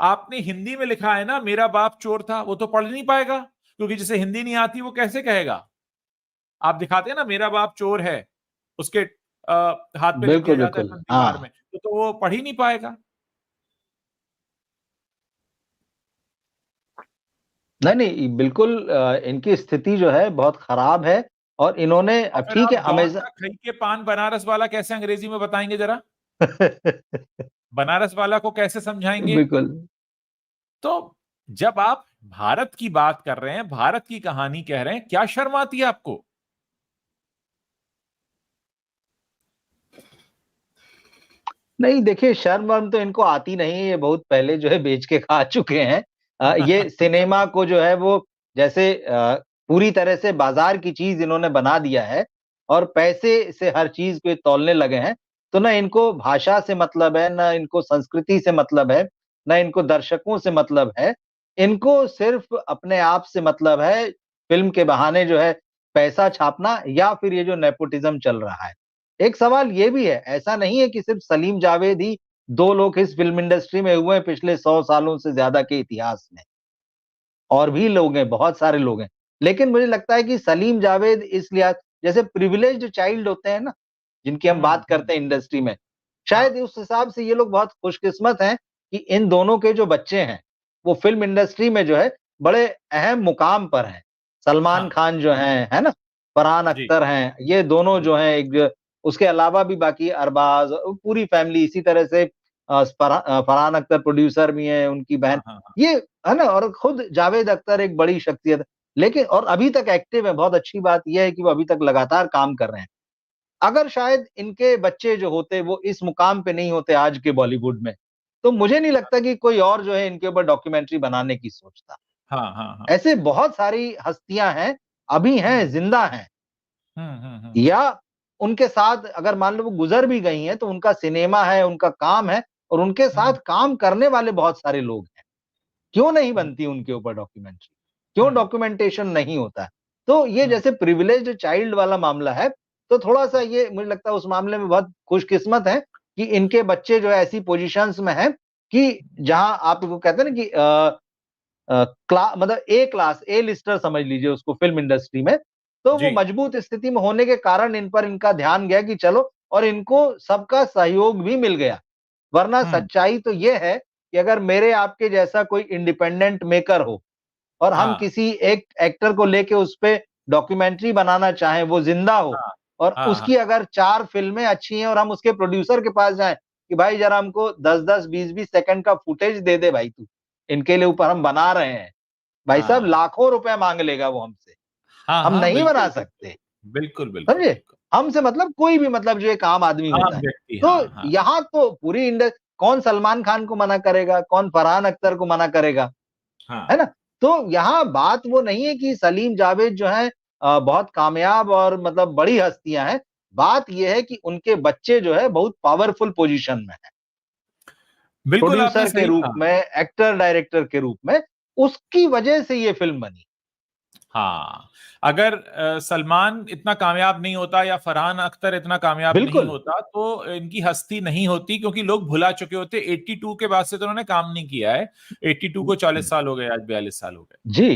आपने हिंदी में लिखा है ना, मेरा बाप चोर था, वो तो पढ़ नहीं पाएगा, क्योंकि जिसे हिंदी नहीं आती वो कैसे कहेगा? आप दिखाते हैं ना, मेरा बाप चोर है, उसके हाथ पे लिख दिया बिल्कुल, जाता है बिल्कुल। तुरंत दीवार हाँ। में, तो वो पढ़ ही नहीं पाएगा। नहीं, नहीं, बिल्कुल इनकी स्थिति जो है बहुत खराब है और इन्होंने और फिर ठीक आप है डॉन अमेज़न। का खई के पान बनारस वाला कैसे अंग्रेजी में बताएंगे जरा? बनारस वाला को कैसे समझाएंगे? बिल्कुल। तो जब आप भारत की बात कर रहे हैं, भारत की कहानी कह रहे हैं, क्या शर्म आती है आपको? नहीं देखिए, शर्म-वर्म तो इनको आती नहीं है, ये बहुत पहले जो है बेच के खा चुके हैं। ये सिनेमा को जो है वो जैसे पूरी तरह से बाज़ार की चीज़ इन्होंने बना दिया है और पैसे से हर चीज़ को ये तौलने लगे हैं। तो ना इनको भाषा से मतलब है, ना इनको संस्कृति से मतलब है, ना इनको दर्शकों से मतलब है। इनको सिर्फ़ अपने आप से मतलब है, फ़िल्म के बहाने जो है पैसा छापना या फिर ये जो नेपोटिज़्म चल रहा है। एक सवाल ये भी है, ऐसा नहीं है कि सिर्फ सलीम जावेद ही 2 लोग इस फ़िल्म इंडस्ट्री में हुए हैं पिछले 100 सालों से ज़्यादा के इतिहास में। और भी लोग हैं, बहुत सारे लोग हैं। लेकिन मुझे लगता है कि सलीम जावेद इस लिहाज जैसे प्रिविलेज्ड चाइल्ड होते हैं ना, जिनकी हम बात करते हैं इंडस्ट्री में, हाँ, शायद उस हिसाब से ये लोग बहुत खुशकिस्मत हैं कि इन दोनों के जो बच्चे हैं, वो फ़िल्म इंडस्ट्री में जो है बड़े अहम मुकाम पर हैं। सलमान हाँ, खान जो हैं, है ना? फरहान जी, अख्तर हैं, ये दोनों जी, जो हैं उसके अलावा भी बाकी अरबाज़ पूरी फ़ैमिली इसी तरह से फरहान अख्तर प्रोड्यूसर भी हैं, उनकी बहन हाँ, हाँ, हाँ, ये है ना? और खुद जावेद अख्तर एक बड़ी शख्सियत है। लेकिन और अभी तक एक्टिव है, बहुत अच्छी बात ये है कि वो अभी तक लगातार काम कर रहे हैं। अगर शायद इनके बच्चे जो होते वो इस मुकाम पे नहीं होते आज के बॉलीवुड में, तो मुझे नहीं लगता कि कोई और जो है इनके ऊपर डॉक्यूमेंट्री बनाने की सोचता। हाँ, हाँ, हाँ, ऐसे बहुत सारी हस्तियाँ हैं, अभी हुँ, हैं, ज़िंदा हैं हुँ, हुँ, हुँ, या उनके साथ अगर मान लो वो गुज़र भी गई हैं, तो उनका सिनेमा है, उनका काम है और उनके साथ हुँ, काम करने वाले बहुत सारे लोग हैं। क्यों नहीं हुँ, बनती उनके ऊपर डॉक्यूमेंट्री? क्यों हुँ, डॉक्यूमेंटेशन नहीं होता है? तो ये हुँ, जैसे प्रिविलेज्ड चाइल्ड वाला मामला है, तो थोड़ा-सा ये मुझे लगता है उस मामले में बहुत खुशकिस्मत हैं कि इनके बच्चे जो है ऐसी पोज़ीशन्स में हैं कि जहाँ आप वो कहते हैं ना कि मतलब ए क्लास, ए लिस्टर समझ लीजिए उसको फ़िल्म इंडस्ट्री में। तो वो जी, मजबूत स्थिति में होने के कारण इन पर इनका ध्यान गया कि चलो और इनको सबका सहयोग भी मिल गया। वरना हुँ, सच्चाई तो ये है कि अगर मेरे आपके जैसा कोई इंडिपेंडेंट मेकर हो और हम हाँ, किसी एक एक्टर को लेके उसपे डॉक्यूमेंट्री बनाना चाहें, वो ज़िंदा हो हाँ, और हाँ, हाँ, उसकी अगर 4 फ़िल्में अच्छी हैं और हम उसके प्रोड्यूसर के पास जाएँ कि भाई ज़रा हमको 10-10, 20-20 सेकंड का फुटेज दे दे भाई तू, इनके लिए ऊपर हम बना रहे हैं। भाई साहब हाँ, लाखों रुपए माँग लेगा वो हमसे, हाँ, हम हाँ, नहीं बना बिल्कुल, बिल्कुल, सकते। बिल्कुल, बिल्कुल, समझे? बिल्कुल। हमसे मतलब कोई भी मतलब जो एक आम आदमी होता आम है। व्यक्ति, तो हाँ, हाँ, यहाँ तो पूरी कौन सलमान खान को मना करेगा, कौन फरहान अख्तर को मना करेगा, है हाँ, ना? तो यहाँ बात वो नहीं है कि सलीम जावेद जो हैं बहुत कामयाब और मतलब बड़ी हस्तियाँ हैं। बात ये है कि उनके बच्चे जो है बहुत पावरफुल पोज़ीशन में हैं। बिल्कुल आपने प्रोड्यूसर के सही रूप कहा। में, एक्टर, डायरेक्टर के रूप में, उसकी वजह से ये फ़िल्म बनी। हाँ, अगर सलमान इतना कामयाब नहीं होता या फरहान अख्तर इतना कामयाब नहीं बिल्कुल। होता, तो इनकी हस्ती नहीं होती, क्योंकि लोग भुला चुके होते। 82 के बाद से तो उन्होंने काम नहीं किया है। 82 को 40 साल हो गए, आज 42 साल हो गए। जी,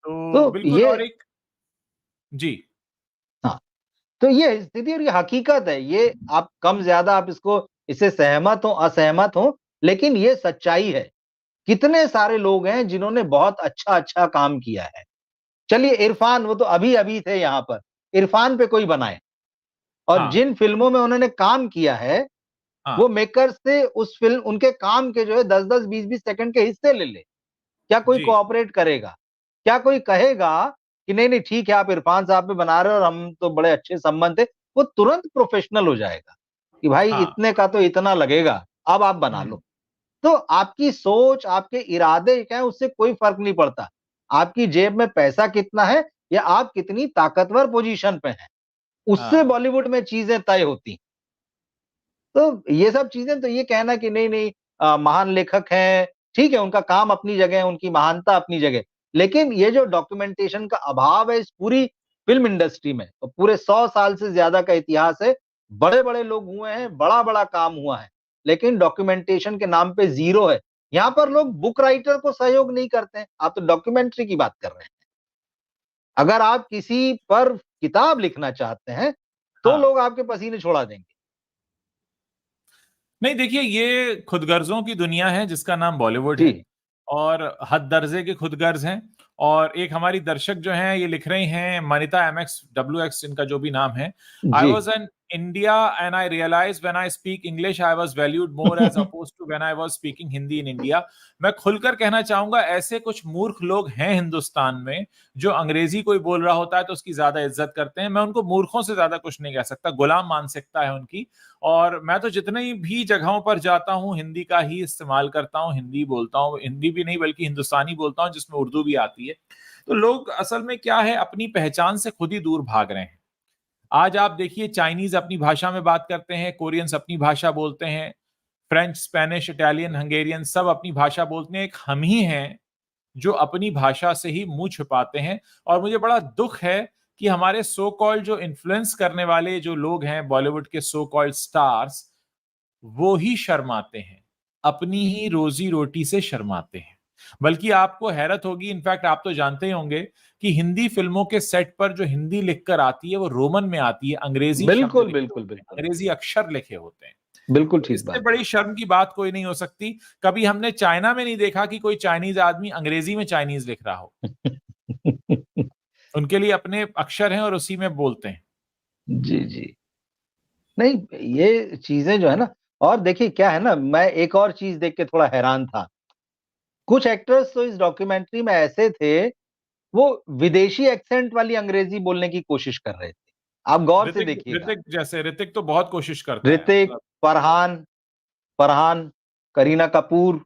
तो तो बिल्कुल, ये और एक जी, हाँ, तो ये स्थिति और ये हकीकत है। ये आप कम ज़्यादा आप इससे सहमत हो, असहमत हो, लेकिन ये सच्चाई है। कितने सारे लोग हैं जिन्होंने बहुत अच्छा-अच्छा काम किया है। चलिए इरफान वो तो अभी-अभी थे यहाँ पर। इरफान पे कोई बनाए, और हाँ, जिन फ़िल्मों में उन्होंने काम किया है, हाँ, वो मेकर्स से उस फ़िल्म उनके काम के जो है 10-10, 20-20 सेकंड के हिस्से ले ले। क्या कोई जी, कोऑपरेट करेगा? क्या कोई कहेगा कि नहीं-नहीं ठीक है, आप इरफान साहब पे बना रहे हो और हम तो बड़े अच्छे संबंध थे, वो तुरंत प्रोफ़ेशनल हो जाएगा कि भाई हाँ, इतने का तो इतना लगेगा, अब आप बना हुँ, लो। तो आपकी सोच, आपके इरादे क्या हैं, उससे कोई फ़र्क नहीं पड़ता। आपकी जेब में पैसा कितना है या आप कितनी ताकतवर पोज़ीशन पे हैं, उससे हाँ, बॉलीवुड में चीज़ें तय होती। तो ये सब चीज़ें, तो ये कहना कि नहीं-नहीं महान लेखक हैं, ठीक है, उनका काम अपनी जगह है, उनकी महानता अपनी जगह। लेकिन ये जो डॉक्यूमेंटेशन का अभाव है इस पूरी फ़िल्म इंडस्ट्री में, तो पूरे 100 साल से ज़्यादा का इतिहास है, बड़े-बड़े लोग हुए हैं, बड़ा-बड़ा काम हुआ है, लेकिन डॉक्यूमेंटेशन के नाम पे ज़ीरो है। यहाँ पर लोग बुक राइटर को सहयोग नहीं करते हैं, आप तो डॉक्यूमेंट्री की बात कर रहे हैं। अगर आप किसी पर किताब लिखना चाहते हैं, तो हाँ। लोग आपके पसीने छुड़ा देंगे। नहीं देखिए, ये खुदगर्ज़ों की दुनिया है जिसका नाम बॉलीवुड है जी, और हद दर्जे के खुदगर्ज़ हैं और एक हमारी दर्शक जो हैं ये लिख रही हैं मनिता एमएक्स डब्ल्यूएक्स इनका जो भी नाम है, आई जी। Was in India and I realised when I speak English I was valued more as opposed to when I was speaking Hindi in India. मैं खुलकर कहना चाहूँगा ऐसे कुछ मूर्ख लोग हैं हिंदुस्तान में, जो अंग्रेज़ी कोई बोल रहा होता है तो उसकी ज़्यादा इज़्ज़त करते हैं। मैं उनको मूर्खों से ज़्यादा कुछ नहीं कह सकता, गुलाम मानसिकता है उनकी। और मैं तो जितनी भी जगहों पर जाता हूँ, हिंदी का ही इस्तेमाल करता हूँ, हिंदी बोलता हूँ, हिंदी भी नहीं बल्कि हिंदुस्तानी बोलता हूँ जिसमें उर्दू भी आती है। तो लोग असल में क्या है अपनी पहचान से खुद ही दूर भाग रहे हैं। आज आप देखिए चाइनीज़ अपनी भाषा में बात करते हैं, कोरियंस अपनी भाषा बोलते हैं, फ्रेंच, स्पेनिश, इटालियन, हंगेरियन सब अपनी भाषा बोलते हैं। एक हम ही हैं जो अपनी भाषा से ही मुँह छुपाते हैं और मुझे बड़ा दुःख है कि हमारे सो कॉल्ड जो इन्फ्लुएंस करने वाले जो लोग हैं बॉलीवुड के सो कॉल्ड स्टार्स, वो ही शर्माते हैं। अपनी ही रोज़ी-रोटी से शर्माते हैं। बल्कि आपको हैरत होगी इनफैक्ट आप तो जानते ही होंगे कि हिंदी फ़िल्मों के सेट पर जो हिंदी लिखकर आती है वो रोमन में आती है, अंग्रेज़ी शब्द बिल्कुल, लिखे बिल्कुल, होते हैं, बिल्कुल। अंग्रेज़ी अक्षर लिखे होते हैं। बिल्कुल तो ठीक इससे बात है। बड़ी शर्म की बात कोई नहीं हो सकती। कभी हमने चाइना में नहीं देखा कि कोई चाइनीज़ आदमी अंग्रेज़ी में चाइनीज़ लिख रहा हो। उनके लिए अपने अक्षर हैं और उसी में बोलते हैं। जी, जी। नहीं, ये चीज़ें जो है ना, और देखिए क्या है ना, मैं एक और चीज़ देख के थोड़ा हैरान था। कुछ एक्टर्स तो इस डॉक्यूमेंट्री में ऐसे थे, वो विदेशी एक्सेंट वाली अंग्रेज़ी बोलने की कोशिश कर रहे थे। आप गौर से ऋतिक देखिएगा। ऋतिक तो बहुत कोशिश करता है ऋतिक, मतलब फरहान फरहान, करीना कपूर,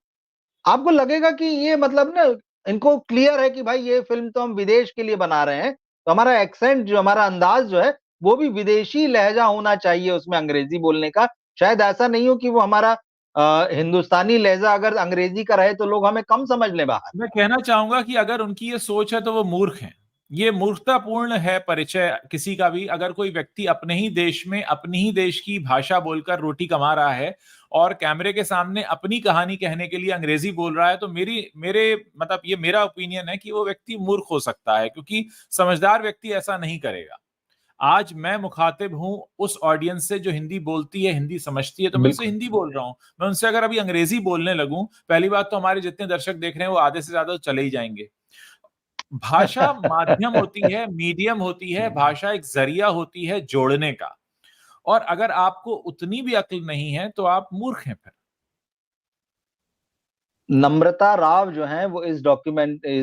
आपको लगेगा कि ये मतलब ना, इनको क्लियर है कि भाई ये फ़िल्म तो हम विदेश के लिए बना रहे हैं, तो हमारा एक्सेंट जो हमारा अंदाज़ जो है, वो भी विदेशी लहज़ा होना चाहिए उसमें अंग्रेज़ी बोलने का। शायद ऐसा नहीं हो कि वो हमारा हिंदुस्तानी लहज़ा अगर अंग्रेज़ी का रहे तो लोग हमें कम समझ लें बाहर। मैं कहना चाहूँगा कि अगर उनकी ये सोच है तो वो मूर्ख हैं। ये मूर्खतापूर्ण है परिचय किसी का भी अगर कोई व्यक्ति अपने ही देश में, अपनी ही देश की भाषा बोलकर रोटी कमा रहा है और कैमरे के सामने अपनी कहानी कहने के लिए अंग्रेज़ी बोल रहा है तो मेरे मतलब ये मेरा ओपिनियन है कि वो व्यक्ति मूर्ख हो सकता है क्योंकि समझदार व्यक्ति ऐसा नहीं करेगा। आज मैं मुखातिब हूँ उस ऑडियंस से जो हिंदी बोलती है, हिंदी समझती है, तो मैं उनसे बिल्कुल। हिंदी बोल रहा हूँ। मैं उनसे अगर अभी अंग्रेज़ी बोलने लगूँ, पहली बात तो हमारे जितने दर्शक देख रहे हैं, वो आधे से ज़्यादा तो चले ही जाएँगे। भाषा माध्यम होती है, मीडियम होती है, भाषा एक ज़रिया होती है जोड़ने का और अगर आपको उतनी भी अक्ल नहीं है, तो आप मूर्ख हैं फिर। नम्रता राव जो हैं वो इस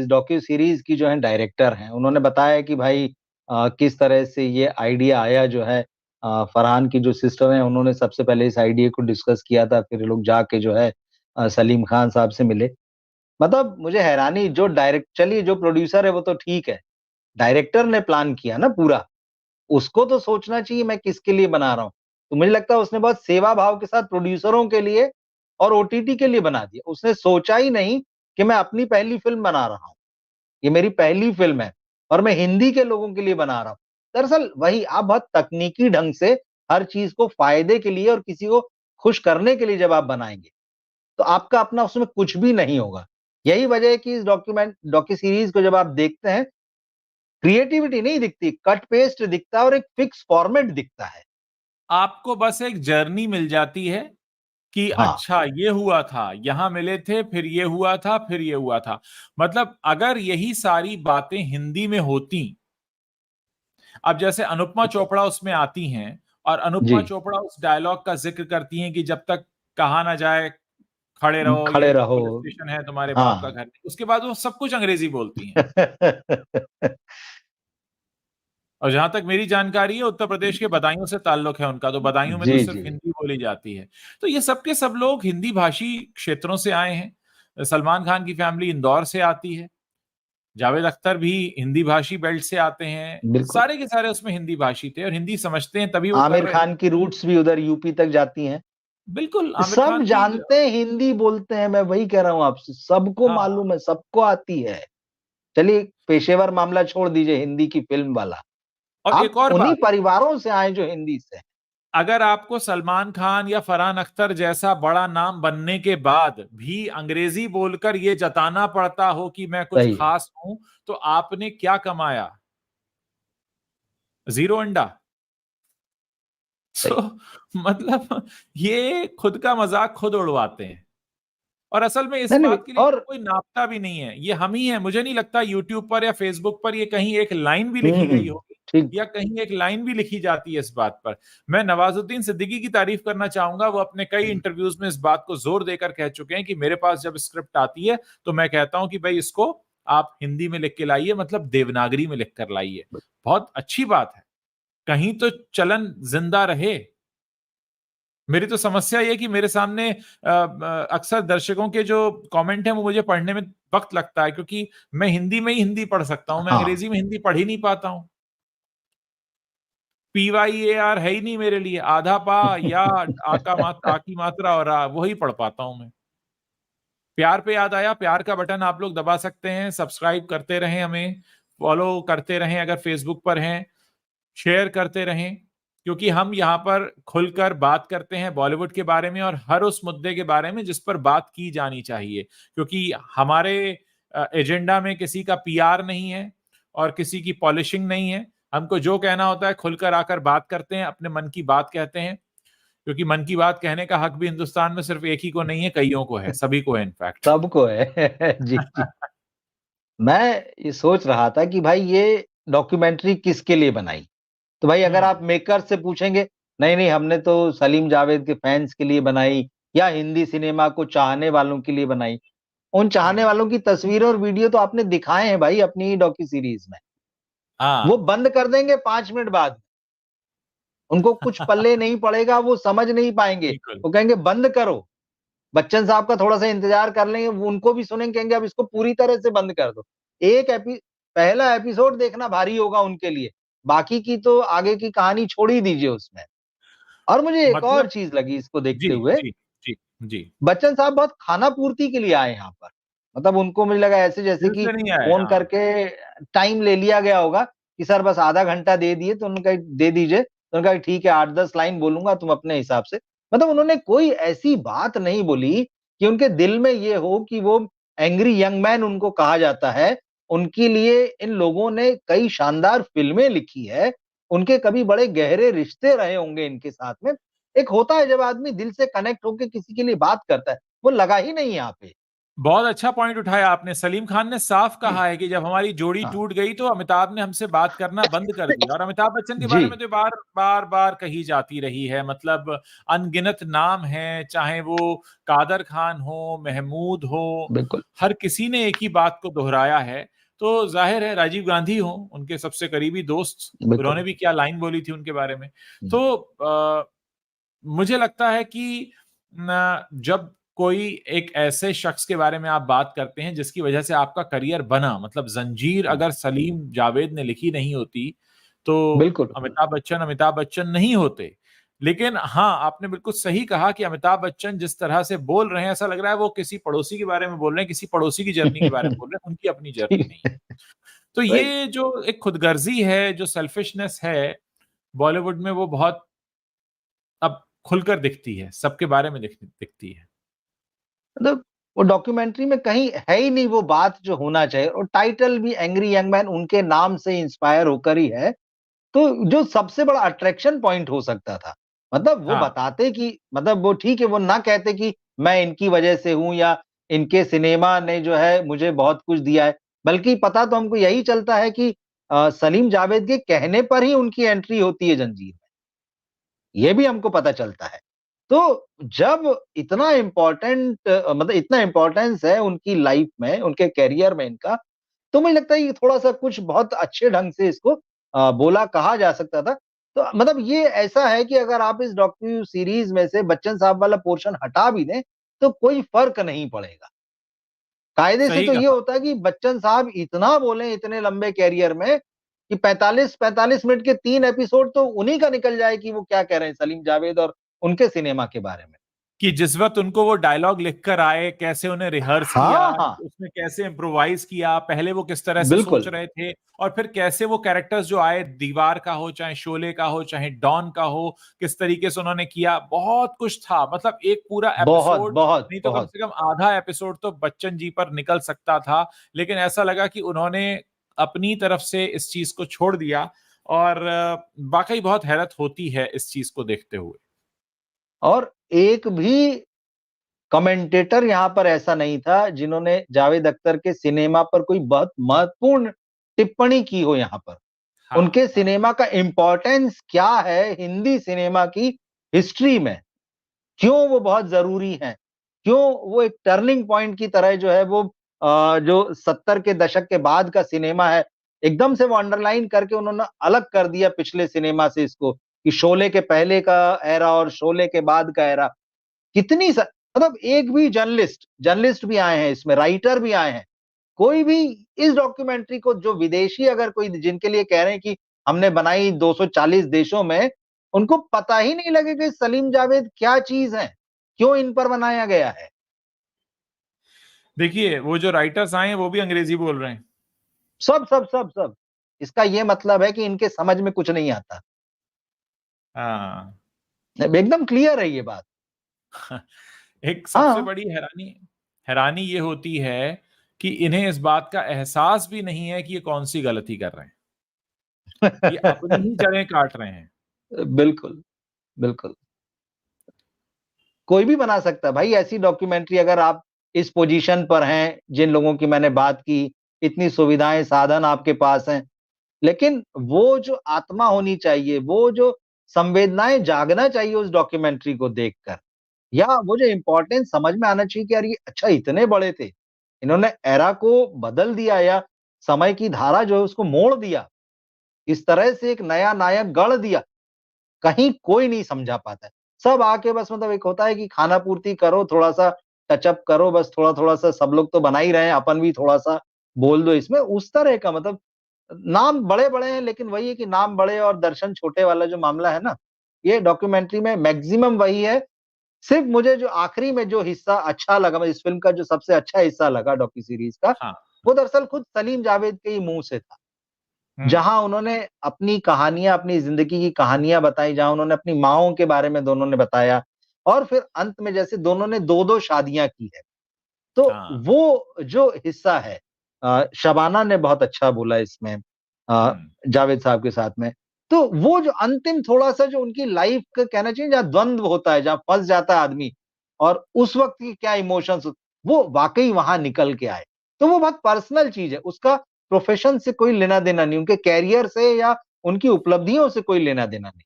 डॉक्यू सीरीज़ की जो है डायरेक्टर हैं। उन्होंने बताया कि भाई किस तरह से ये आइडिया आया जो है, फरहान की जो सिस्टर हैं उन्होंने सबसे पहले इस आइडिया को डिस्कस किया था, फिर ये लोग जाके जो है सलीम खान साहब से मिले। मतलब मुझे हैरानी, चलिए जो प्रोड्यूसर है वो तो ठीक है, डायरेक्टर ने प्लान किया ना पूरा, उसको तो सोचना चाहिए मैं किसके लिए बना रहा हूँ। तो मुझे लगता है उसने बहुत सेवा भाव के साथ प्रोड्यूसरों के लिए और ओटीटी के लिए बना दिया। उसने सोचा ही नहीं कि मैं अपनी पहली फ़िल्म बना रहा हूँ। ये मेरी पहली फ़िल्म है और मैं हिंदी के लोगों के लिए बना रहा हूँ। दरअसल वही आप बहुत तकनीकी ढंग से हर चीज़ को फ़ायदे के लिए और किसी को खुश करने के लिए जब आप बनाएँगे, तो आपका अपना उसमें कुछ भी नहीं होगा। यही वजह है कि इस डॉक्यू सीरीज़ को जब आप देखते हैं, क्रिएटिविटी नहीं दिखती, कट पेस्ट दिखता है और एक फिक्स फॉर्मेट दिखता है। आपको बस एक जर्नी मिल जाती है कि हाँ, अच्छा ये हुआ था, यहाँ मिले थे, फिर ये हुआ था, फिर ये हुआ था। मतलब अगर यही सारी बातें हिंदी में होती अब जैसे अनुपमा चोपड़ा उसमें आती हैं और अनुपमा जी। चोपड़ा उस डायलॉग का जिक्र करती हैं कि जब तक कहा ना जाए खड़े रहो, खड़े ये रहो। पुलिस स्टेशन है, तुम्हारे बाप का हाँ। घर नहीं। उसके बाद वो सब कुछ अंग्रेजी बोलती हैं। और जहां तक मेरी जानकारी है, उत्तर प्रदेश के बदायूं से ताल्लुक है उनका, तो बदायूं में तो जी, सिर्फ जी। हिंदी बोली जाती है। तो ये सब के सब लोग हिंदी भाषी क्षेत्रों से आए हैं। सलमान खान की फैमिली इंदौर से आती है, जावेद अख्तर भी हिंदी भाषी बेल्ट से आते हैं, बिल्कुल। सारे के सारे उसमें हिंदी भाषी थे और हिंदी समझते हैं तभी वो कर आमिर रहे थे। खान की रूट्स भी उधर यूपी तक जाती हैं। बिल्कुल, आमिर सब खान की। जानते हैं हिंदी बोलते हैं, मैं वही कह रहा हूँ आपसे, सबको हाँ, हाँ। मालूम है, सबको आती है। चलिए पेशेवर मामला छोड़ दीजिए, हिंदी की फिल्म वाला, और आप एक और उन्हीं बात, परिवारों से आए जो हिंदी से हैं। अगर आपको सलमान खान या फरहान अख्तर जैसा बड़ा नाम बनने के बाद भी अंग्रेजी बोलकर ये जताना पड़ता हो कि मैं कुछ सही है। खास हूं, तो आपने क्या कमाया? जीरो अंडा। सही। तो मतलब ये खुद का मजाक खुद उड़वाते हैं। और असल में इस नहीं, नहीं। बात के लिए और कोई नापता भी नहीं है, ये हम ही हैं। मुझे नहीं लगता यूट्यूब पर या फेसबुक पर ये कहीं एक लाइन भी लिखी गई होगी ठीक। या कहीं एक लाइन भी लिखी जाती है इस बात पर। मैं नवाजुद्दीन सिद्दीकी की तारीफ करना चाहूंगा, वो अपने कई इंटरव्यूज में इस बात को जोर देकर कह चुके हैं कि मेरे पास जब स्क्रिप्ट आती है तो मैं कहता हूं कि भाई इसको आप हिंदी में लिख के लाइए, मतलब देवनागरी में लिख कर लाइए। बहुत अच्छी बात है, कहीं तो चलन जिंदा रहे। मेरी तो समस्या ये है कि मेरे सामने अक्सर दर्शकों के जो कमेंट हैं वो मुझे पढ़ने में वक्त लगता है, क्योंकि मैं हिंदी में ही हिंदी पढ़ सकता हूं, मैं हाँ। अंग्रेजी में हिंदी पढ़ ही नहीं पाता हूं। PYAR है ही नहीं मेरे लिए, आधा पा या आकी मात्रा और वही पढ़ पाता हूं मैं। प्यार पे याद आया, प्यार का बटन आप लोग दबा सकते हैं, सब्सक्राइब करते रहें, हमें फॉलो करते रहें, अगर फेसबुक पर हैं शेयर करते रहें, क्योंकि हम यहाँ पर खुलकर बात करते हैं बॉलीवुड के बारे में और हर उस मुद्दे के बारे में जिस पर बात की जानी चाहिए, क्योंकि हमारे एजेंडा में किसी का PR नहीं है और किसी की पॉलिशिंग नहीं है। हमको जो कहना होता है खुलकर आकर बात करते हैं, अपने मन की बात कहते हैं, क्योंकि मन की बात कहने का हक भी हिंदुस्तान में सिर्फ एक ही को नहीं है, कईयों को है, सभी को है इनफैक्ट। सबको है। जी, जी। मैं ये सोच रहा था कि भाई ये डॉक्यूमेंट्री किसके लिए बनाई? तो भाई अगर हम्म। आप मेकर से पूछेंगे, नहीं, नहीं हमने तो सलीम जावेद के फैन्स के लिए बनाई या हिंदी सिनेमा को चाहने वालों के लिए बनाई। उन चाहने हम्म। वालों की तस्वीरें और वीडियो तो आपने दिखाए हैं भाई अपनी डॉक्यू सीरीज में। वो हाँ। बंद कर देंगे 5 मिनट बाद। उनको कुछ पल्ले नहीं पड़ेगा, वो समझ नहीं पाएँगे। बिल्कुल। वो कहेंगे बंद करो। बच्चन साहब का थोड़ा-सा इंतज़ार कर लेंगे, वो उनको भी सुनेंगे, कहेंगे अब इसको पूरी तरह से बंद कर दो। एक एपि पहला एपिसोड देखना भारी होगा उनके लिए, बाकी की तो आगे की कहानी छोड़ ही दीजिए उसमें। और मुझे एक और मतलब चीज़ लगी इसको जी, देखते हुए, जी, जी, जी। बच्चन साहब बहुत खाना-पूर्ति के लिए आए यहाँ पर। मतलब उनको मुझे लगा ऐसे जैसे दिल कि से नहीं आए, फ़ोन हाँ। करके टाइम ले लिया गया होगा कि सर बस आधा घंटा दे दिए, तो उन्होंने कहा दे दीजिए। तो उन्होंने कहा ठीक है 8-10 लाइन बोलूँगा तुम अपने हिसाब से। मतलब उन्होंने कोई ऐसी बात नहीं बोली कि उनके दिल में ये हो कि वो एंग्री यंग मैन उनको कहा जाता है। उनके लिए इन लोगों ने कई शानदार फ़िल्में लिखी है। उनके कभी बड़े गहरे रिश्ते रहे होंगे इनके साथ में। एक होता है जब आदमी दिल से कनेक्ट होके किसी के लिए बात करता है, वो लगा ही नहीं यहाँ पे। बहुत अच्छा पॉइंट उठाया आपने। सलीम खान ने साफ कहा है कि जब हमारी जोड़ी हाँ। टूट गई तो अमिताभ ने हमसे बात करना बंद कर दिया, और अमिताभ बच्चन के जी। बारे में तो बार बार बार कही जाती रही है, मतलब अनगिनत नाम है, चाहे वो कादर खान हो, महमूद हो, बिल्कुल। हर किसी ने एक ही बात को दोहराया है। तो जाहिर है राजीव गांधी हो, उनके सबसे करीबी दोस्त, बिल्कुल। उन्होंने भी क्या लाइन बोली थी उनके बारे में। हुँ। तो मुझे लगता है कि जब कोई एक ऐसे शख्स के बारे में आप बात करते हैं जिसकी वजह से आपका करियर बना, मतलब जंजीर हुँ। अगर सलीम जावेद ने लिखी नहीं होती तो बिल्कुल। अमिताभ बच्चन नहीं होते। लेकिन हाँ, आपने बिल्कुल सही कहा कि अमिताभ बच्चन जिस तरह से बोल रहे हैं, ऐसा लग रहा है वो किसी पड़ोसी के बारे में बोल रहे हैं, किसी पड़ोसी की जर्नी के बारे में बोल रहे हैं, उनकी अपनी जर्नी ठीक नहीं है। तो राइट। ये जो एक खुदगर्जी है, जो सेल्फिशनेस है बॉलीवुड में, वो बहुत अब खुलकर दिखती है, सबके बारे में दिखती है। मतलब वो डॉक्यूमेंट्री में कहीं है ही नहीं वो बात जो होना चाहिए, और टाइटल भी एंग्री यंग मैन उनके नाम से इंस्पायर होकर ही है। तो जो सबसे बड़ा अट्रैक्शन पॉइंट हो सकता था, मतलब वो हाँ, बताते कि मतलब वो ठीक है, वो ना कहते कि मैं इनकी वजह से हूँ या इनके सिनेमा ने जो है मुझे बहुत कुछ दिया है, बल्कि पता तो हमको यही चलता है कि सलीम जावेद के कहने पर ही उनकी एंट्री होती है जंजीर में, ये भी हमको पता चलता है। तो जब इतना इम्पोर्टेंट मतलब इतना इम्पोर्टेंस है उनकी लाइफ में, उनके करियर में इनका, तो मुझे लगता है कि थोड़ा-सा कुछ बहुत अच्छे ढंग से इसको बोला, कहा जा सकता था। तो मतलब ये ऐसा है कि अगर आप इस डॉक्यू सीरीज़ में से बच्चन साहब वाला पोर्शन हटा भी दें, तो कोई फ़र्क नहीं पड़ेगा। कायदे से सही तो ये कहा। होता है कि बच्चन साहब इतना बोले इतने लंबे करियर में कि 45-45 मिनट के 3 एपिसोड तो उन्हीं का निकल जाए कि वो क्या कह रहे हैं सलीम जावेद और उनके सिनेमा के बारे में। कि जिस वक़्त उनको वो डायलॉग लिख कर आए, कैसे उन्हें रिहर्स किया, हाँ, हाँ, उसमें कैसे इम्प्रोवाइज़ किया, पहले वो किस तरह से सोच बिल्कुल। रहे थे और फिर कैसे वो कैरेक्टर्स जो आए, दीवार का हो, चाहे शोले का हो, चाहे डॉन का हो, किस तरीके से उन्होंने किया, बहुत कुछ था। मतलब एक पूरा बहुत, एपिसोड बहुत, नहीं तो कम बहुत। से कम आधा एपिसोड तो बच्चन जी पर निकल सकता था, लेकिन ऐसा लगा कि उन्होंने अपनी तरफ से इस चीज़ को छोड़ दिया और वाक़ई बहुत हैरत होती है इस चीज़ को देखते हुए। और एक भी कमेंटेटर यहाँ पर ऐसा नहीं था जिन्होंने जावेद अख्तर के सिनेमा पर कोई बहुत महत्वपूर्ण टिप्पणी की हो यहाँ पर। हाँ, उनके हाँ। सिनेमा का इम्पोर्टेंस क्या है हिंदी सिनेमा की हिस्ट्री में? क्यों वो बहुत ज़रूरी हैं? क्यों वो एक टर्निंग पॉइंट की तरह जो है वो जो 70 के दशक के बाद का सिनेमा है, एकदम से वो अंडरलाइन करके उन्होंने अलग कर दिया पिछले सिनेमा से इसको, कि शोले के पहले का एरा और शोले के बाद का एरा। कितनी स मतलब एक भी जर्नलिस्ट भी आए हैं इसमें, राइटर भी आए हैं। कोई भी इस डॉक्यूमेंट्री को जो विदेशी अगर कोई जिनके लिए कह रहे हैं कि हमने बनाई 240 देशों में, उनको पता ही नहीं लगेगा कि सलीम जावेद क्या चीज़ हैं, क्यों इन पर बनाया गया है। देखिए, वो जो राइटर्स आए हैं, वो भी अंग्रेज़ी बोल रहे हैं। सब। इसका ये मतलब है कि इनके समझ में कुछ नहीं आता। हाँ। एकदम क्लियर है ये बात। एक सबसे हाँ। बड़ी हैरानी हैरानी ये होती है कि इन्हें इस बात का एहसास भी नहीं है कि ये कौन-सी गलती कर रहे हैं। ये अपनी ही जड़ें काट रहे हैं। बिल्कुल, बिल्कुल। कोई भी बना सकता है भाई ऐसी डॉक्यूमेंट्री अगर आप इस पोजीशन पर हैं, जिन लोगों की मैंने बात की, इतनी सुविधाएँ, साधन आपके पास हैं। लेकिन वो जो आत्मा होनी चाहिए, वो जो संवेदनाएँ जागना चाहिए उस डॉक्यूमेंट्री को देखकर या वो जो इम्पोर्टेंस समझ में आना चाहिए कि यार ये अच्छा इतने बड़े थे। इन्होंने एरा को बदल दिया या समय की धारा जो है उसको मोड़ दिया। इस तरह से एक नया नायक गढ़ दिया। कहीं कोई नहीं समझा पाता है। सब आके बस मतलब एक होता है कि खाना-पूर्ति करो, थोड़ा-सा टच अप करो, बस थोड़ा-थोड़ा सा सब लोग तो बना ही रहे हैं, अपन भी थोड़ा-सा बोल दो इसमें, उस तरह का मतलब नाम बड़े-बड़े हैं लेकिन वही है कि नाम बड़े और दर्शन छोटे वाला जो मामला है ना, ये डॉक्यूमेंट्री में मैक्सिमम वही है। सिर्फ मुझे जो आखिरी में जो हिस्सा अच्छा लगा, मतलब इस फ़िल्म का जो सबसे अच्छा हिस्सा लगा डॉक्यू सीरीज़ का, हाँ। वो दरअसल खुद सलीम जावेद के ही मुँह से था। हुँ। जहाँ उन्होंने अपनी कहानियाँ, अपनी ज़िंदगी की कहानियाँ बताई, जहाँ उन्होंने अपनी माँओं के बारे में दोनों ने बताया और फिर अंत में जैसे दोनों ने 2-2 शादियाँ की है। तो हाँ। वो जो हिस्सा है शबाना ने बहुत अच्छा बोला इसमें हुँ। जावेद साहब के साथ में। तो वो जो अंतिम थोड़ा-सा जो उनकी लाइफ़ का कहना चाहिए जहाँ द्वंद्व होता है, जहाँ फँस जाता है आदमी और उस वक़्त की क्या इमोशंस वो वाक़ई वहाँ निकल के आए। तो वो बहुत पर्सनल चीज़ है, उसका प्रोफ़ेशन से कोई लेना-देना नहीं, उनके करियर से या उनकी उपलब्धियों से कोई लेना-देना नहीं।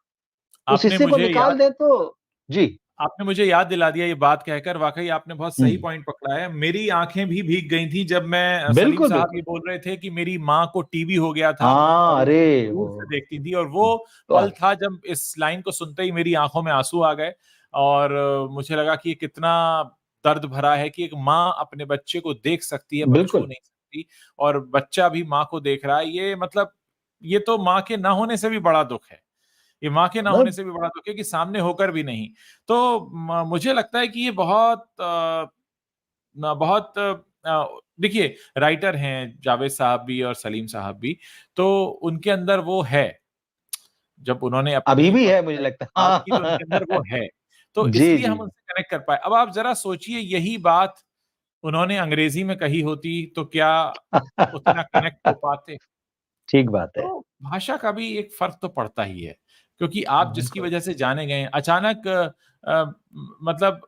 उस आपने हिस्से को मुझे निकाल याद दें तो जी। आपने मुझे याद दिला दिया ये बात कहकर, वाक़ई आपने बहुत हुँ। सही पॉइंट पकड़ा है। मेरी आँखें भी भीग गई थी जब मैं सलीम बिल्कुल, साहब ये बिल्कुल। बोल रहे थे कि मेरी माँ को टीबी हो गया था हाँ, और वो मुझे अरे दूर से वो देखती थी और वो पल वाह! था जब इस लाइन को सुनते ही मेरी आँखों में आँसू आ गए और मुझे लगा कि ये कितना दर्द भरा है कि एक माँ अपने बच्चे को देख सकती है पर छू बिल्कुल। नहीं सकती और बच्चा भी माँ को देख रहा है। ये मतलब ये तो माँ के ना होने से भी बड़ा दुःख है। ये माँ के ना होने मतलब से भी बड़ा दुःख है कि सामने होकर भी नहीं। तो मुझे लगता है कि ये बहुत बहुत देखिए राइटर हैं जावेद साहब भी और सलीम साहब भी, तो उनके अंदर वो है। जब उन्होंने अभी अपनी भी है फर्स्ट मुझे लाइन लगता में बात की तो उनके अंदर है। वो है। तो जी, इसलिए हम जी। उनसे कनेक्ट कर पाए। अब आप ज़रा सोचिए यही बात उन्होंने अंग्रेज़ी में कही होती तो क्या उतना कनेक्ट हो पाते? ठीक बात है। तो भाषा का भी एक फ़र्क तो पड़ता ही है, क्योंकि आप जिसकी बिल्कुल। वजह से जाने गए हैं, अचानक मतलब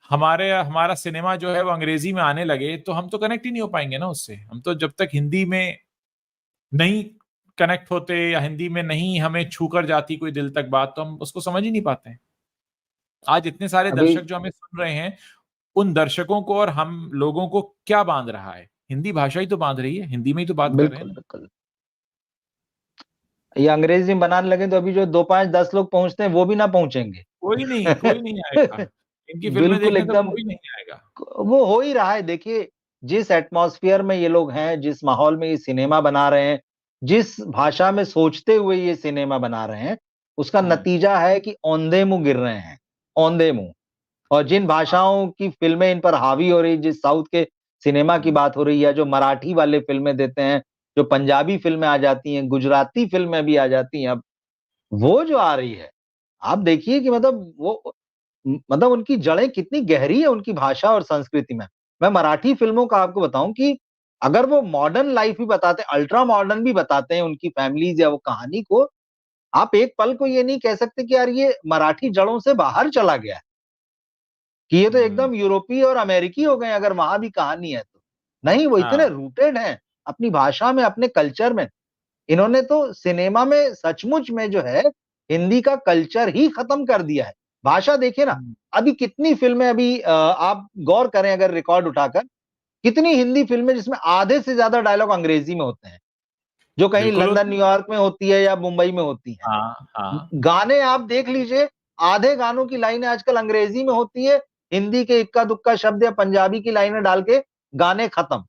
हमारा सिनेमा जो है वो अंग्रेज़ी में आने लगे, तो हम तो कनेक्ट ही नहीं हो पाएँगे ना उससे। हम तो जब तक हिंदी में नहीं कनेक्ट होते या हिंदी में नहीं हमें छू कर जाती कोई दिल तक बात, तो हम उसको समझ ही नहीं पाते हैं। आज इतने सारे अभी दर्शक जो हमें सुन रहे हैं, उन दर्शकों को और हम लोगों को क्या बांध रहा है? हिंदी भाषा ही तो बांध रही है, हिंदी में ही तो बात कर रहे हैं बिल्कुल, ना। बिल्कुल। ये अंग्रेजी में बनाने लगे तो अभी जो 2, 5, 10 लोग पहुँचते हैं वो भी ना पहुँचेंगे। कोई नहीं आएगा। इनकी फ़िल्में बिल्कुल देखने तो एकदम कोई नहीं आएगा। वो हो ही रहा है। देखिए, जिस एटमॉस्फियर में ये लोग हैं, जिस माहौल में ये सिनेमा बना रहे हैं, जिस भाषा में सोचते हुए ये सिनेमा बना रहे हैं, उसका हुँ, नतीजा है कि औंधे मुँह गिर रहे हैं, औंधे मुँह। और जिन हाँ, भाषाओं की फ़िल्में इन पर हावी हो रही, जिस साउथ के सिनेमा की हुँ, बात हो रही है, जो मराठी वाले फ़िल्में देते हैं, जो पंजाबी फ़िल्में आ जाती हैं, गुजराती फ़िल्में भी आ जाती हैं अब, वो जो आ रही है, आप देखिए कि मतलब वो मतलब उनकी जड़ें कितनी गहरी है उनकी भाषा और संस्कृति में। मैं मराठी फ़िल्मों का आपको बताऊँ कि अगर वो मॉडर्न लाइफ़ भी बताते हैं, अल्ट्रा मॉडर्न भी बताते हैं उनकी फ़ैमिलीज़ या वो कहानी को, आप एक पल को ये नहीं कह सकते कि यार ये मराठी जड़ों से बाहर चला गया है, कि ये तो हुँ, एकदम यूरोपीय और अमेरिकी हो गए अगर वहाँ भी कहानी है तो। नहीं, वो इतने हाँ, रूटेड हैं अपनी भाषा में, अपने कल्चर में। इन्होंने तो सिनेमा में सचमुच में जो है, हिंदी का कल्चर ही खत्म कर दिया है। भाषा देखिए ना, हुँ, अभी कितनी फ़िल्में अभी आप गौर करें अगर रिकॉर्ड उठाकर, कितनी हिंदी फ़िल्में जिसमें आधे से ज़्यादा डायलॉग अंग्रेज़ी में होते हैं, जो कहीं बिल्कुल लंदन, होती है। न्यूयॉर्क में होती है या मुंबई में होती हैं। हाँ, हाँ, गाने आप देख लीजिए, आधे गानों की लाइनें आजकल अंग्रेज़ी में होती है, हिंदी के इक्का-दुक्का शब्द या पंजाबी की लाइनें डाल के गाने खत्म।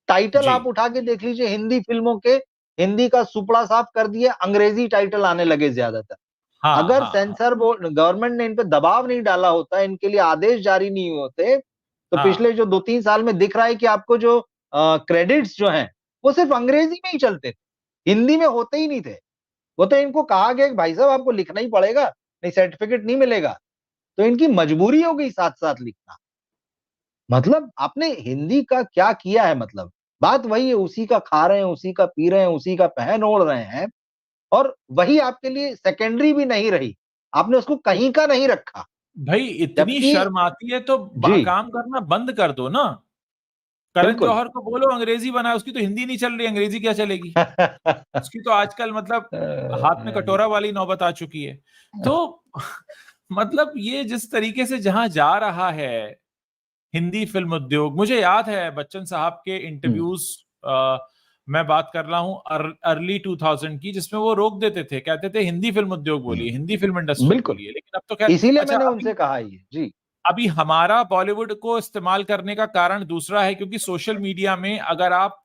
टाइटल जी। आप उठा के देख लीजिए हिंदी फ़िल्मों के, हिंदी का सुपड़ा साफ कर दिया, अंग्रेज़ी टाइटल आने लगे ज़्यादातर। हाँ, अगर हाँ, हाँ, सेंसर बोर्ड गवर्नमेंट ने इन पे दबाव नहीं डाला होता, इनके लिए आदेश जारी नहीं हुए होते, तो हाँ, पिछले जो 2-3 साल में दिख रहा है कि आपको जो क्रेडिट्स जो हैं, वो सिर्फ़ अंग्रेज़ी में ही चलते थे, हिंदी में होते ही नहीं थे। वो तो इनको कहा गया कि भाई साहब आपको लिखना ही पड़ेगा, नहीं सर्टिफ़िकेट नहीं मिलेगा। तो इनकी मजबूरी हो गई साथ-साथ लिखना। मतलब आपने हिंदी का क्या किया है मतलब? बात वही है, उसी का खा रहे हैं, उसी का पी रहे हैं, उसी का पहन ओढ़ रहे हैं और वही आपके लिए सेकेंडरी भी नहीं रही। आपने उसको कहीं का नहीं रखा। भई इतनी जबकि शर्म आती है तो जी, काम करना बंद कर दो ना। करण बिल्कुल। जौहर को बोलो अंग्रेजी बनाए, उसकी तो हिंदी नहीं चल रही, अंग्रेजी क्या चलेगी? उसकी तो आजकल मतलब हाथ में कटोरा वाली नौबत आ चुकी है। तो मतलब ये जिस तरीके से जहाँ जा रहा है हिंदी फ़िल्म उद्योग, मुझे याद है बच्चन साहब के हुँ, इंटरव्यूज़ मैं बात कर रहा हूँ अर्ली 2000 की, जिसमें वो रोक देते थे, कहते थे हिंदी फ़िल्म उद्योग बोलिए, हुँ, हिंदी फ़िल्म इंडस्ट्री बिल्कुल। बोलिए। लेकिन अब तो ख़ैर इसीलिए अच्छा मैंने अभी उनसे कहा ये। जी, अभी हमारा बॉलीवुड को इस्तेमाल करने का कारण दूसरा है क्योंकि सोशल मीडिया में अगर आप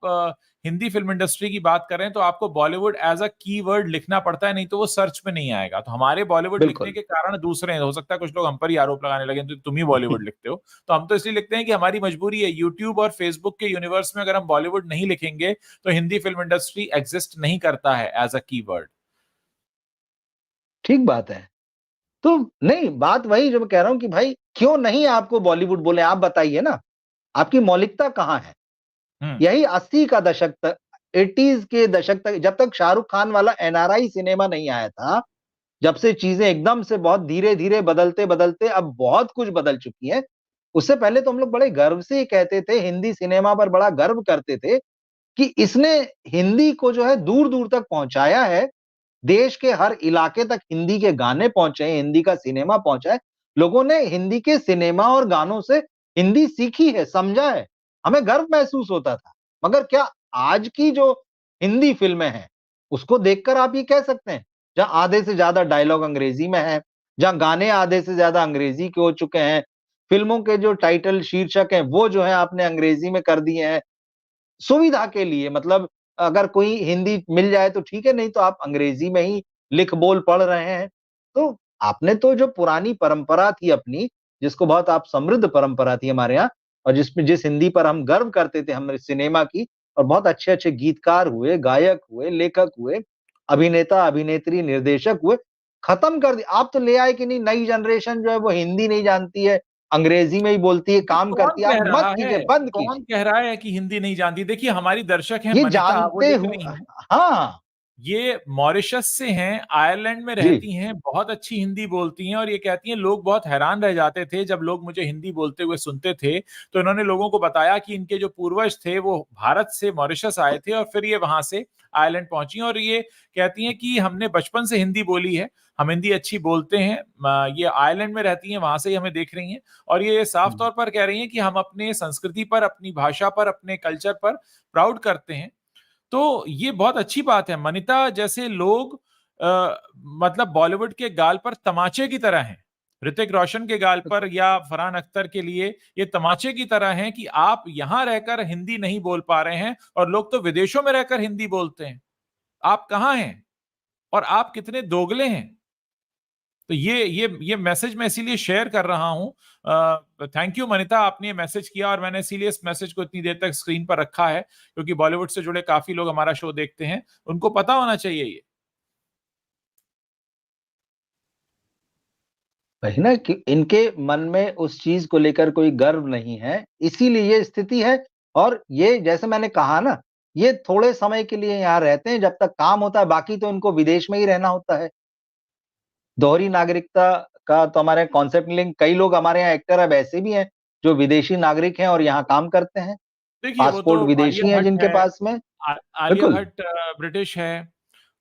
हिंदी फ़िल्म इंडस्ट्री की बात करें तो आपको बॉलीवुड एज़ अ कीवर्ड लिखना पड़ता है, नहीं तो वो सर्च में नहीं आएगा। तो हमारे बॉलीवुड लिखने बिल्कुल। के कारण दूसरे हैं। हो सकता है कुछ लोग हम पर ही आरोप लगाने लगे, तो तुम ही बॉलीवुड लिखते हो। तो हम तो इसलिए लिखते हैं कि हमारी मजबूरी है। यूट्यूब और फेसबुक के यूनिवर्स में अगर हम बॉलीवुड नहीं लिखेंगे, तो हिंदी फ़िल्म इंडस्ट्री एक्जिस्ट नहीं करता है एज़ अ कीवर्ड। ठीक बात है। तो नहीं, बात वही जो मैं कह रहा हूँ कि भाई क्यों नहीं आपको बॉलीवुड बोले, आप बताइए ना, आपकी मौलिकता कहाँ है? हुँ, यही 80 का दशक तक 80s के दशक तक जब तक शाहरुख खान वाला एनआरआई सिनेमा नहीं आया था, जब से चीज़ें एकदम से बहुत धीरे-धीरे बदलते-बदलते अब बहुत कुछ बदल चुकी हैं। उससे पहले तो हम लोग बड़े गर्व से ये कहते थे, हिंदी सिनेमा पर बड़ा गर्व करते थे कि इसने हिंदी को जो है दूर-दूर तक पहुँचाया है। देश के हर इलाके तक हिंदी के गाने पहुँचे हैं, हिंदी का सिनेमा पहुँचा है। लोगों ने हिंदी के सिनेमा और गानों से हिंदी सीखी है, समझा है। हमें गर्व महसूस होता था। मगर क्या आज की जो हिंदी फ़िल्में हैं, उसको देखकर आप ये कह सकते हैं, जहाँ आधे से ज़्यादा डायलॉग अंग्रेज़ी में है, जहाँ गाने आधे से ज़्यादा अंग्रेज़ी के हो चुके हैं, फ़िल्मों के जो टाइटल शीर्षक हैं, वो जो है आपने अंग्रेज़ी में कर दिए हैं। सुविधा के लिए मतलब अगर कोई हिंदी मिल जाए तो ठीक है, नहीं तो आप अंग्रेजी में ही लिख बोल पढ़ रहे हैं। तो आपने तो जो पुरानी परंपरा थी अपनी, जिसको बहुत आप समृद्ध परंपरा थी हमारे यहाँ और जिसमें जिस हिंदी पर हम गर्व करते थे हमारे सिनेमा की और बहुत अच्छे-अच्छे गीतकार हुए, गायक हुए, लेखक हुए, अभिनेता, अभिनेत्री, निर्देशक हुए, खत्म कर दिया। आप तो ले आए कि नहीं नई जनरेशन जो है वो हिंदी नहीं जानती है, अंग्रेजी में ही बोलती है, ये काम कौन करती है। आप कह मत रहा कीजिए, है? बंद कौन कीजिए। कह रहा है कि हिंदी नहीं जानती? देखिए हमारी दर्शक हैं ये मनिता, वो जानते लिख हु रही हैं। हाँ, ये मॉरिशस से हैं, आयरलैंड में जी। रहती हैं, बहुत अच्छी हिंदी बोलती हैं, और ये कहती हैं लोग बहुत हैरान रह जाते थे जब लोग मुझे हिंदी बोलते हुए सुनते थे। तो इन्होंने लोगों को बताया कि इनके जो पूर्वज थे वो भारत से मॉरिशस आए थे और फिर ये वहां से आयरलैंड पहुंची, और ये कहती हैं कि हमने बचपन से हिंदी बोली है, हम हिंदी अच्छी बोलते हैं। ये आयरलैंड में रहती हैं, वहां से ही हमें देख रही हैं, और ये साफ तौर पर कह रही हैं कि हम अपने संस्कृति पर, अपनी भाषा पर, अपने कल्चर पर प्राउड करते हैं। तो ये बहुत अच्छी बात है। मनीता जैसे लोग मतलब बॉलीवुड के गाल पर तमाचे की तरह हैं, ऋतिक रोशन के गाल पर या फरहान अख्तर के लिए ये तमाचे की तरह हैं कि आप यहां रहकर हिंदी नहीं बोल पा रहे हैं और लोग तो विदेशों में रहकर हिंदी बोलते हैं। आप कहां हैं और आप कितने दोगले हैं? तो ये मैसेज मैं इसीलिए शेयर कर रहा हूं। थैंक यू मनीता, आपने ये मैसेज किया, और मैंने इसीलिए इस मैसेज को इतनी देर तक स्क्रीन पर रखा है क्योंकि बॉलीवुड से जुड़े काफी लोग हमारा शो देखते हैं, उनको पता होना चाहिए ये। वही ना कि इनके मन में उस चीज को लेकर कोई गर्व नहीं है, इसीलिए ये स्थिति है। और ये जैसे मैंने कहा ना, ये थोड़े समय के लिए यहाँ रहते हैं जब तक काम होता है, बाकी तो इनको विदेश में ही रहना होता है। दोहरी नागरिकता का तो हमारे कॉन्सेप्ट लिंक, कई लोग हमारे यहाँ एक्टर अब ऐसे भी हैं जो विदेशी नागरिक हैं और यहाँ काम करते हैं, देखिए वो तो पासपोर्ट विदेशी आलिया हैं भट्ट जिनके है, पास में। आलिया बिल्कुल। भट्ट ब्रिटिश है।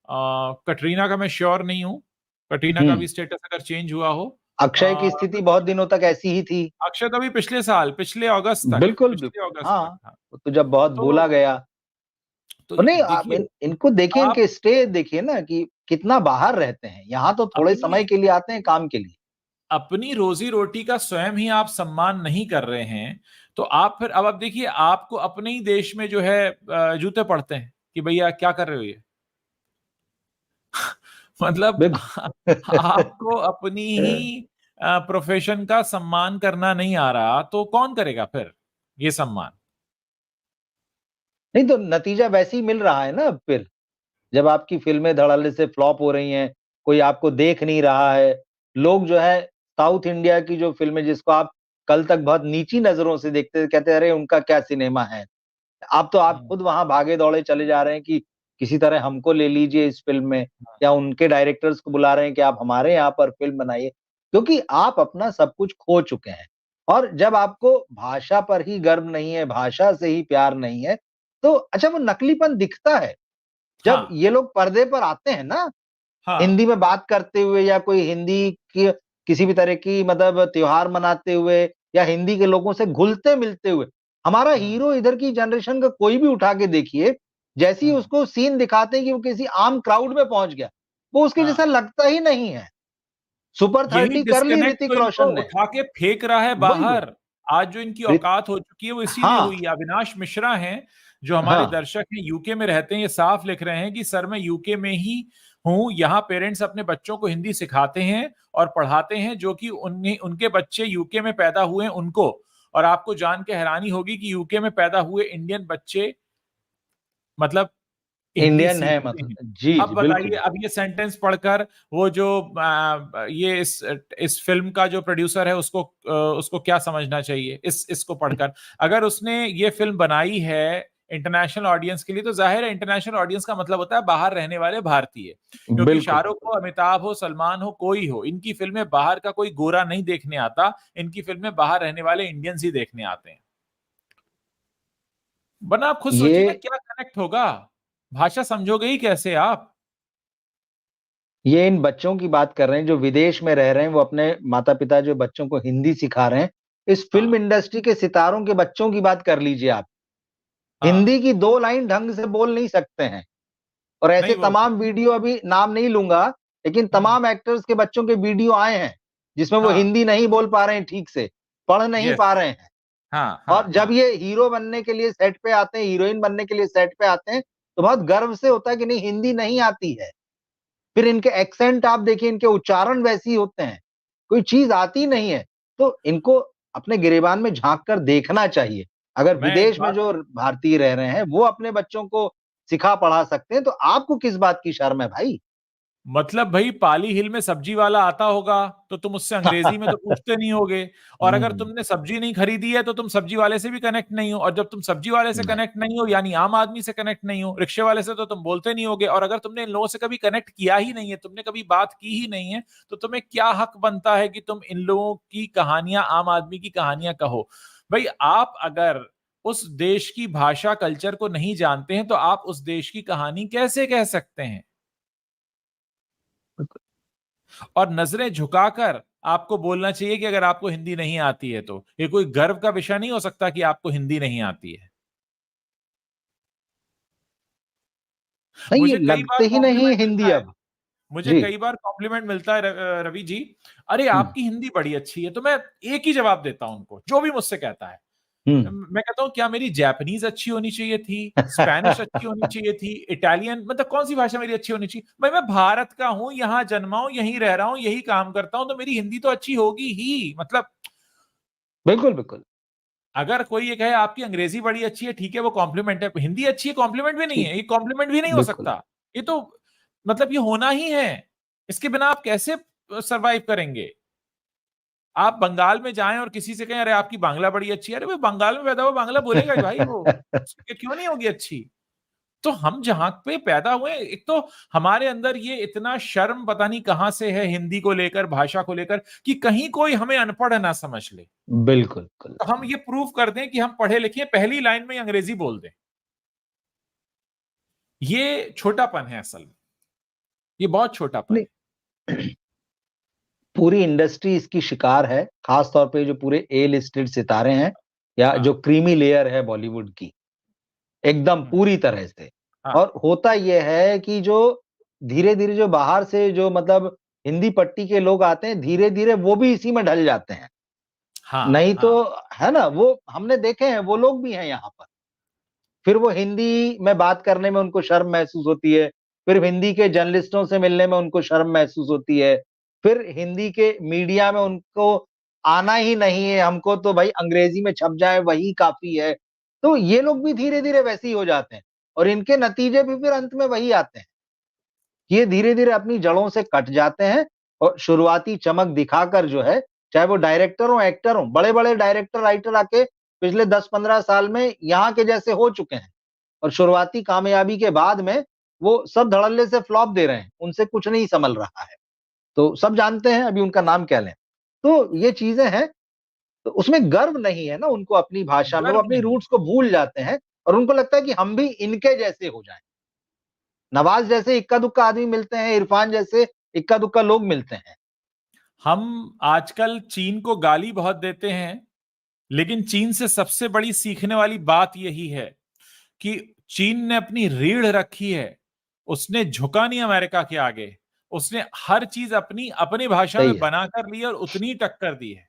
कटरीना का मैं श्योर नहीं हूँ, कटरीना का हम्म। भी स्टेटस अगर चेंज हुआ हो। अक्षय की स्थिति बहुत दिनों तक ऐसी ही थी। अक्षय तो अभी पिछले साल, पिछले अगस्त तक, बिल्कुल, पिछले बिल्कुल। अगस्त तक हाँ, था। तो जब बहुत बोला तो गया। तो और नहीं, आप देखिए, इनको देखिए, आप इनके स्टे देखिए ना कि कितना बाहर रहते हैं। यहाँ तो थोड़े अपनी समय के लिए आते हैं काम के लिए। अपनी रोजी रोटी का स्वयं ही आप सम्मान नहीं कर रहे हैं, तो आप फिर अब आप देखिए, आपको अपने ही देश में जो है जूते पड़ते हैं कि भैया क्या कर रहे हो ये। मतलब बिल्कुल। आपको अपनी ही प्रोफेशन का सम्मान करना नहीं आ रहा तो कौन करेगा फिर ये सम्मान? नहीं तो नतीजा वैसे ही मिल रहा है ना अब फिर। जब आपकी फ़िल्में धड़ल्ले से फ्लॉप हो रही हैं, कोई आपको देख नहीं रहा है, लोग जो है साउथ इंडिया की जो फ़िल्में जिसको आप कल तक बहुत नीची नज़रों से देखते थे, कहते अरे उनका क्या सिनेमा है। अब तो आप हम्म, खुद वहाँ भागे-दौड़े चले जा रहे हैं कि किसी तरह हमको ले लीजिए इस फ़िल्म में, या उनके डायरेक्टर्स को बुला रहे हैं कि आप हमारे यहाँ पर फ़िल्म बनाइए, क्योंकि आप अपना सब कुछ खो चुके हैं। और जब आपको भाषा पर ही गर्व नहीं है, भाषा से ही प्यार नहीं है, तो अच्छा वो नकलीपन दिखता है। जब हाँ ये लोग पर्दे पर आते हैं ना, हाँ हिंदी में बात करते हुए या कोई हिंदी की किसी भी तरह की मतलब त्योहार मनाते हुए या हिंदी के लोगों से घुलते-मिलते हुए, हमारा हम्म हीरो इधर की जनरेशन का कोई भी उठा के देखिए, जैसे ही हम्म उसको सीन दिखाते हैं कि वो किसी आम क्राउड में पहुँच गया, वो उसके जैसा हाँ, लगता ही नहीं है। सुपर यही 30 कर ली डिस्कनेक्ट तो ऋतिक इनको रोशन ने। उठा के फेंक रहा है वही, वही। बाहर। आज जो इनकी ऋत औकात हो चुकी है वो इसीलिए हाँ, हुई है। अविनाश मिश्रा हैं जो हमारे हाँ, दर्शक हैं, यूके में रहते हैं, ये साफ लिख रहे हैं कि सर मैं यूके में ही हूं, यहाँ पेरेंट्स अपने बच्चों को हिंदी सिखाते हैं और पढ़ाते हैं जो कि उन्हें, उनके बच्चे यूके में पैदा हुए हैं उनको। और आपको जान के हैरानी होगी कि यूके में पैदा हुए इंडियन बच्चे मतलब हिंदी इंडियन है सीखते हैं। मतलब। जी, अब जी, बताइए, बिल्कुल। अब ये सेंटेंस पढ़कर वो जो ये इस फिल्म का जो प्रोड्यूसर है उसको क्या समझना चाहिए इसको पढ़कर? अगर उसने ये फिल्म बनाई है इंटरनेशनल ऑडियंस के लिए, तो जाहिर है इंटरनेशनल ऑडियंस का मतलब होता है बाहर रहने वाले भारतीय, क्योंकि बिल्कुल, शाहरुख बिल्कुल। हो, अमिताभ हो, सलमान हो, कोई हो, इनकी फिल्में बाहर का कोई गोरा नहीं देखने आता, इनकी फिल्में बाहर रहने वाले इंडियंस ही देखने आते हैं। वरना आप खुद सोचिए ना ये क्या कनेक्ट होगा, भाषा समझोगे ही कैसे आप? ये इन बच्चों की बात कर रहे हैं जो विदेश में रह रहे हैं, वो अपने माता-पिता जो बच्चों को हिंदी सिखा रहे हैं। इस फ़िल्म हाँ इंडस्ट्री के सितारों के बच्चों की बात कर लीजिए आप। हाँ, हिंदी की 2 लाइन ढंग से बोल नहीं सकते हैं, और ऐसे नहीं बोल तमाम सकते। वीडियो अभी नाम नहीं लूँगा, लेकिन हम्म, तमाम एक्टर्स के बच्चों के वीडियो आए हैं, जिसमें वो हाँ, हिंदी नहीं बोल पा रहे हैं ठीक से, पढ़ नहीं यस, पा रहे हैं। हाँ और हाँ जब हाँ ये हीरो बनने के लिए सेट पे आते हैं, हीरोइन बनने के लिए सेट पे आते हैं, तो बहुत गर्व से होता है कि नहीं हिंदी नहीं आती है। फिर इनके एक्सेंट आप देखिए, इनके उच्चारण वैसे ही होते हैं, कोई चीज़ आती नहीं है। तो इनको अपने गिरेबान में झाँक कर देखना चाहिए। अगर मैं एक विदेश में बात जो भारतीय रह रहे हैं, वो अपने बच्चों को सिखा पढ़ा सकते हैं, तो आपको किस बात की शर्म है भाई? मतलब भाई पाली हिल में सब्जी वाला आता होगा तो तुम उससे अंग्रेजी में तो पूछते नहीं होगे, और अगर हम्म, तुमने सब्जी नहीं खरीदी है तो तुम सब्जी वाले से भी कनेक्ट नहीं हो, और जब तुम सब्जी वाले से नहीं, कनेक्ट नहीं हो यानी आम आदमी से कनेक्ट नहीं हो, रिक्शे वाले से तो तुम बोलते नहीं होगे, और अगर तुमने इन लोगों से कभी कनेक्ट किया ही नहीं है, तुमने कभी बात की ही नहीं है, तो तुम्हें क्या हक बनता है कि तुम इन लोगों की कहानियां, आम आदमी की कहानियां कहो? भाई आप अगर उस देश की भाषा कल्चर को नहीं जानते हैं तो आप उस देश की कहानी कैसे कह सकते हैं? और नजरें झुकाकर आपको बोलना चाहिए कि अगर आपको हिंदी नहीं आती है तो ये कोई गर्व का विषय नहीं हो सकता कि आपको हिंदी नहीं आती है। नहीं, ये मुझे कई बार लगते ही नहीं कॉम्प्लीमेंट हिंदी मिलता है, अब। मुझे जी। कई बार कॉम्प्लीमेंट मिलता है रवि जी, अरे हम्म, आपकी हिंदी बड़ी अच्छी है, तो मैं एक ही जवाब देता हूं उनको जो भी मुझसे कहता है। हम्म। मैं कहता हूँ क्या मेरी जापानीज अच्छी होनी चाहिए थी, स्पेनिश अच्छी होनी चाहिए थी, इटालियन, मतलब कौन सी भाषा मेरी अच्छी होनी चाहिए? भाई मैं भारत का हूं, यहां जन्मा हूं, यहीं रह रहा हूं, यही काम करता हूं, तो मेरी हिंदी तो अच्छी होगी ही। मतलब बिल्कुल, बिल्कुल। अगर कोई ये कहे आपकी अंग्रेजी बड़ी अच्छी है, ठीक है वो कॉम्प्लीमेंट है, हिंदी अच्छी है कॉम्प्लीमेंट भी नहीं ठीक। है, ये कॉम्प्लीमेंट भी नहीं हो बिल्कुल। सकता। ये तो मतलब ये होना ही है, इसके बिना आप कैसे सरवाइव करेंगे? आप बंगाल में जाएं और किसी से कहें अरे आपकी बांग्ला बड़ी अच्छी है, अरे भाई बंगाल में पैदा हुआ बांग्ला बोलेगा ही भाई वो, उसके क्यों नहीं होगी अच्छी? तो हम जहां पे पैदा हुए, एक तो हमारे अंदर ये इतना शर्म पता नहीं कहां से है हिंदी को लेकर, भाषा को लेकर, कि कहीं कोई हमें अनपढ़ ना समझ ले। बिल्कुल, बिल्कुल। तो हम ये प्रूव कर दें कि हम पढ़े लिखे, पहली लाइन में अंग्रेजी बोल दें। ये छोटापन है असल में, ये बहुत छोटापन नहीं, है। पूरी इंडस्ट्री इसकी शिकार है, खास तौर पे जो पूरे ए लिस्टेड सितारे हैं या जो हाँ। क्रीमी लेयर है बॉलीवुड की, एकदम हम्म, पूरी तरह से। हाँ और होता ये है कि जो धीरे-धीरे जो बाहर से जो मतलब हिंदी पट्टी के लोग आते हैं, धीरे-धीरे वो भी इसी में ढल जाते हैं। हाँ नहीं तो, हाँ है ना? वो हमने देखे हैं, वो लोग भी हैं यहाँ पर। फिर वो हिंदी में बात करने में उनको शर्म महसूस होती है, फिर हिंदी के जर्नलिस्टों से मिलने में उनको शर्म महसूस होती है, फिर हिंदी के मीडिया में उनको आना ही नहीं है, हमको तो भाई अंग्रेजी में छप जाए वही काफ़ी है। तो ये लोग भी धीरे-धीरे वैसे ही हो जाते हैं और इनके नतीजे भी फिर अंत में वही आते हैं। ये धीरे-धीरे अपनी जड़ों से कट जाते हैं और शुरुआती चमक दिखाकर जो है, चाहे वो डायरेक्टर हों, एक्टर हों, बड़े-बड़े डायरेक्टर, राइटर आके पिछले 10-15 साल में यहाँ के जैसे हो चुके हैं और शुरुआती कामयाबी के बाद में वो सब धड़ल्ले से फ्लॉप दे रहे हैं, उनसे कुछ नहीं संभल रहा है। तो सब जानते हैं, अभी उनका नाम क्या लें। तो ये चीज़ें हैं, तो उसमें गर्व नहीं है ना उनको अपनी भाषा में, वो गर्व अपनी नहीं। रूट्स को भूल जाते हैं और उनको लगता है कि हम भी इनके जैसे हो जाएँ। नवाज़ जैसे इक्का-दुक्का आदमी मिलते हैं, इरफान जैसे इक्का-दुक्का लोग मिलते हैं। हम आजकल चीन को गाली बहुत देते हैं, लेकिन चीन से सबसे बड़ी सीखने वाली बात यही है कि चीन ने अपनी रीढ़ रखी है, उसने झुका नहीं अमेरिका के आगे, उसने हर चीज अपनी अपनी भाषा सही में है। बनाकर ली और उतनी टक्कर दी है।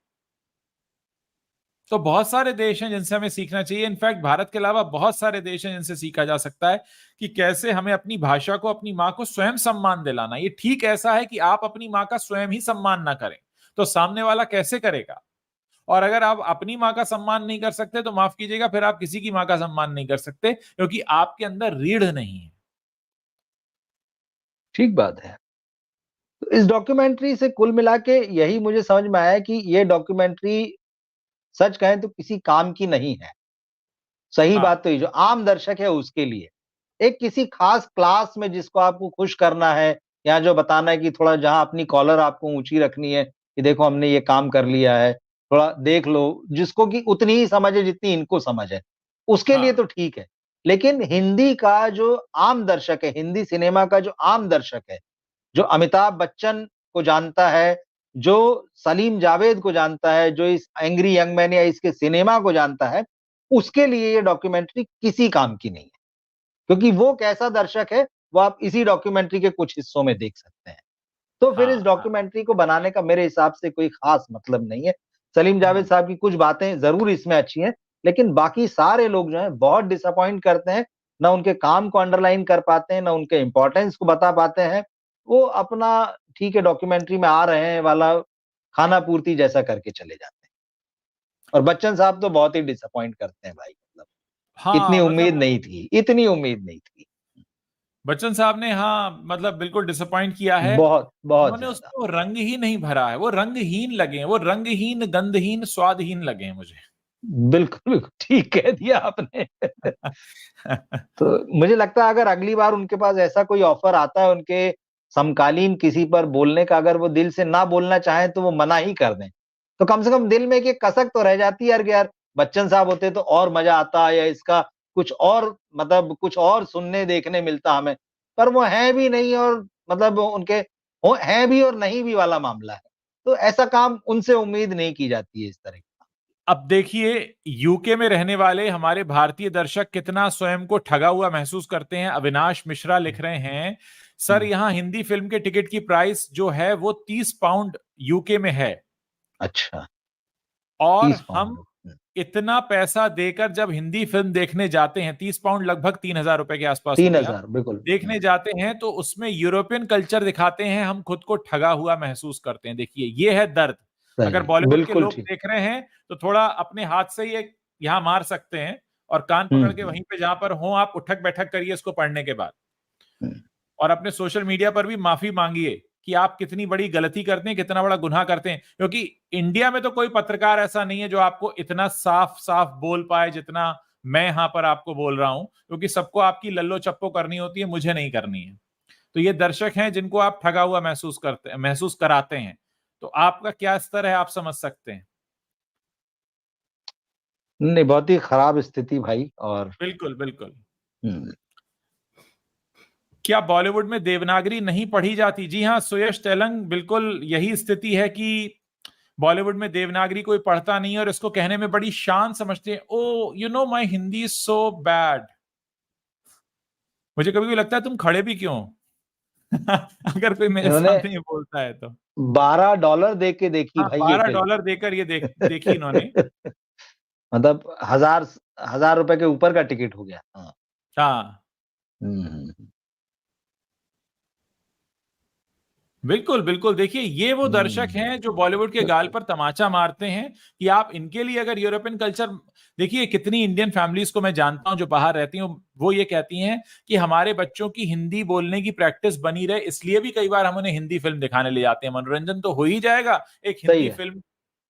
तो बहुत सारे देश हैं जिनसे हमें सीखना चाहिए, इनफैक्ट भारत के अलावा बहुत सारे देश हैं जिनसे सीखा जा सकता है कि कैसे हमें अपनी भाषा को, अपनी माँ को स्वयं सम्मान दिलाना। ये ठीक ऐसा है कि आप अपनी माँ का स्वयं ही सम्मान ना करें तो सामने वाला कैसे करेगा? और अगर आप अपनी माँ का सम्मान नहीं कर सकते तो माफ कीजिएगा, फिर आप किसी की माँ का सम्मान नहीं कर सकते, क्योंकि आपके अंदर रीढ़ नहीं है। ठीक बात है। तो इस डॉक्यूमेंट्री से कुल मिला के यही मुझे समझ में आया कि ये डॉक्यूमेंट्री सच कहें तो किसी काम की नहीं है। सही हाँ बात तो ये जो आम दर्शक है उसके लिए। एक किसी खास क्लास में जिसको आपको खुश करना है या जो बताना है कि थोड़ा जहाँ अपनी कॉलर आपको ऊँची रखनी है, कि देखो हमने ये काम कर लिया है, थोड़ा देख लो, जिसको कि उतनी ही समझ है जितनी इनको समझ है, उसके लिए हाँ तो ठीक है। लेकिन हिंदी का जो आम दर्शक है, हिंदी सिनेमा का जो आम दर्शक है, जो अमिताभ बच्चन को जानता है, जो सलीम जावेद को जानता है, जो इस एंग्री यंग मैन या इसके सिनेमा को जानता है, उसके लिए ये डॉक्यूमेंट्री किसी काम की नहीं है। क्योंकि वो कैसा दर्शक है, वो आप इसी डॉक्यूमेंट्री के कुछ हिस्सों में देख सकते हैं। तो फिर इस हाँ हाँ। डॉक्यूमेंट्री को बनाने का मेरे हिसाब से कोई खास मतलब नहीं है। सलीम जावेद हम्म, साहब की कुछ बातें ज़रूर इसमें अच्छी हैं, लेकिन बाकी सारे लोग जो हैं बहुत डिसअपॉइंट करते हैं, ना उनके काम को अंडरलाइन कर पाते हैं, ना उनके इम्पोर्टेंस को बता पाते हैं। वो अपना ठीक है डॉक्यूमेंट्री में आ रहे हैं वाला खाना पूर्ति जैसा करके चले जाते हैं। और बच्चन साहब तो बहुत ही डिसअपॉइंट करते हैं भाई मतलब। इतनी हाँ उम्मीद मतलब नहीं थी, इतनी उम्मीद नहीं थी। बच्चन साहब ने, हाँ, मतलब बिल्कुल डिसअपॉइंट किया है। बहुत बहुत उन्होंने ज्यादा। उसको रंग ही नहीं भरा है, वो रंगहीन लगे हैं, वो रंगहीन, गंधहीन, स्वादहीन लगे हैं मुझे। बिल्कुल बिल्कुल ठीक कह दिया आपने। तो मुझे लगता है अगर अगली बार उनके पास ऐसा कोई ऑफर आता है उनके समकालीन किसी पर बोलने का, अगर वो दिल से ना बोलना चाहें तो वो मना ही कर दें, तो कम से कम दिल में एक कसक तो रह जाती है यार कि यार बच्चन साहब होते तो और मजा आता, या इसका कुछ और मतलब कुछ और सुनने देखने मिलता हमें। पर वो है भी नहीं, और मतलब उनके हो है भी और नहीं भी वाला मामला है। तो ऐसा काम उनसे उम्मीद नहीं की जाती है इस तरह की। अब देखिए, यूके में रहने वाले हमारे भारतीय दर्शक कितना स्वयं को ठगा हुआ महसूस करते हैं। अविनाश मिश्रा लिख रहे हैं, सर हम्म, यहां हिंदी फिल्म के टिकट की प्राइस जो है वो 30 पाउंड यूके में है, अच्छा। और 30 पाउंड। हम इतना पैसा देकर जब हिंदी फिल्म देखने जाते हैं, 30 पाउंड लगभग 3,000 रुपए के आसपास हो तीन गया, हजार बिल्कुल। देखने जाते हैं तो उसमें यूरोपियन कल्चर दिखाते हैं, हम खुद को ठगा हुआ महसूस करते हैं। देखिए ये है दर्द। अगर सही, बॉलीवुड के बिल्कुल लोग ठीक। देख रहे हैं तो थोड़ा अपने हाथ से ही एक यहां मार सकते हैं, और कान पकड़ के हम्म। वहीं पे जहां पर हो आप उठक बैठक करिए इसको पढ़ने के बाद, हम्म। और अपने सोशल मीडिया पर भी माफी मांगिए कि आप कितनी बड़ी गलती करते हैं, कितना बड़ा गुनाह करते हैं। क्योंकि इंडिया में तो कोई पत्रकार ऐसा नहीं है जो आपको इतना साफ साफ बोल पाए जितना मैं यहां पर आपको बोल रहा हूं, क्योंकि सबको आपकी लल्लो चप्पो करनी होती है, मुझे नहीं करनी है। तो ये दर्शक हैं जिनको आप ठगा हुआ महसूस कराते हैं। तो आपका क्या स्तर है आप समझ सकते हैं। नहीं, बहुत ही खराब स्थिति भाई। और बिल्कुल बिल्कुल। हम्म, क्या बॉलीवुड में देवनागरी नहीं पढ़ी जाती? जी हाँ सुयश तेलंग, बिल्कुल यही स्थिति है कि बॉलीवुड में देवनागरी कोई पढ़ता नहीं है, और इसको कहने में बड़ी शान समझते हैं, oh you know my Hindi is so bad. मुझे कभी कभी लगता है तुम खड़े भी क्यों अगर कोई मेरे इन्होंने सामने ये बोलता है तो। $12 दे के देखी हाँ, भाई ये 12 डॉलर फिल्म। देकर ये देखी इन्होंने। मतलब हजार रुपए के ऊपर का टिकट हो गया। हाँ। हाँ हम्म। बिल्कुल बिल्कुल। देखिए ये वो दर्शक हम्म। हैं जो बॉलीवुड के गाल पर तमाचा मारते हैं कि आप इनके लिए अगर यूरोपियन कल्चर। देखिए कितनी इंडियन फैमिलीज को मैं जानता हूं जो बाहर रहती हूँ, वो ये कहती हैं कि हमारे बच्चों की हिंदी बोलने की प्रैक्टिस बनी रहे, इसलिए भी कई बार हम उन्हें हिंदी फिल्म दिखाने ले जाते हैं। मनोरंजन तो हो ही जाएगा, एक सही हिंदी है। फिल्म,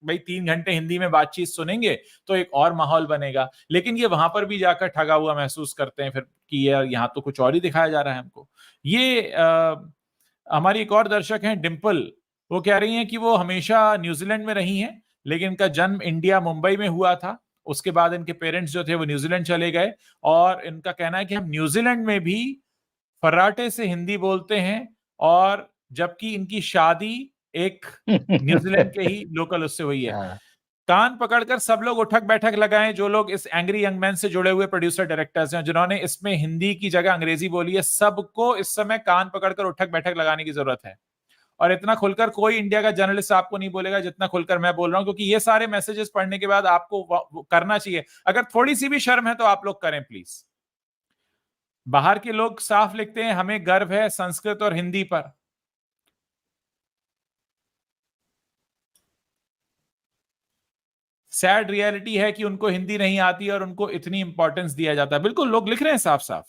भाई 3 घंटे हिंदी में बातचीत सुनेंगे तो एक और माहौल बनेगा। लेकिन ये वहां पर भी जाकर ठगा हुआ महसूस करते हैं फिर कि यार यहाँ तो कुछ और ही दिखाया जा रहा है हमको। ये हमारी एक और दर्शक हैं डिम्पल, वो कह रही हैं कि वो हमेशा न्यूजीलैंड में रही हैं, लेकिन इनका जन्म इंडिया मुंबई में हुआ था। उसके बाद इनके पेरेंट्स जो थे वो न्यूजीलैंड चले गए, और इनका कहना है कि हम न्यूजीलैंड में भी फर्राटे से हिंदी बोलते हैं, और जबकि इनकी शादी एक न्यूजीलैंड के ही लोकल उससे हुई है। हाँ, कान पकड़कर सब लोग उठक बैठक लगाएं जो लोग इस एंग्री यंग मैन से जुड़े हुए प्रोड्यूसर डायरेक्टर्स हैं, जिन्होंने इसमें हिंदी की जगह अंग्रेजी बोली है, सबको इस समय कान पकड़कर उठक बैठक लगाने की जरूरत है। और इतना खुलकर कोई इंडिया का जर्नलिस्ट आपको नहीं बोलेगा जितना खुलकर मैं बोल रहा हूं, क्योंकि ये सारे मैसेजेस पढ़ने के बाद आपको करना चाहिए। अगर थोड़ी सी भी शर्म है तो आप लोग करें प्लीज। बाहर के लोग साफ लिखते हैं, हमें गर्व है संस्कृत और हिंदी पर। सैड रियलिटी है कि उनको हिंदी नहीं आती और उनको इतनी इंपॉर्टेंस दिया जाता है। बिल्कुल लोग लिख रहे हैं साफ साफ।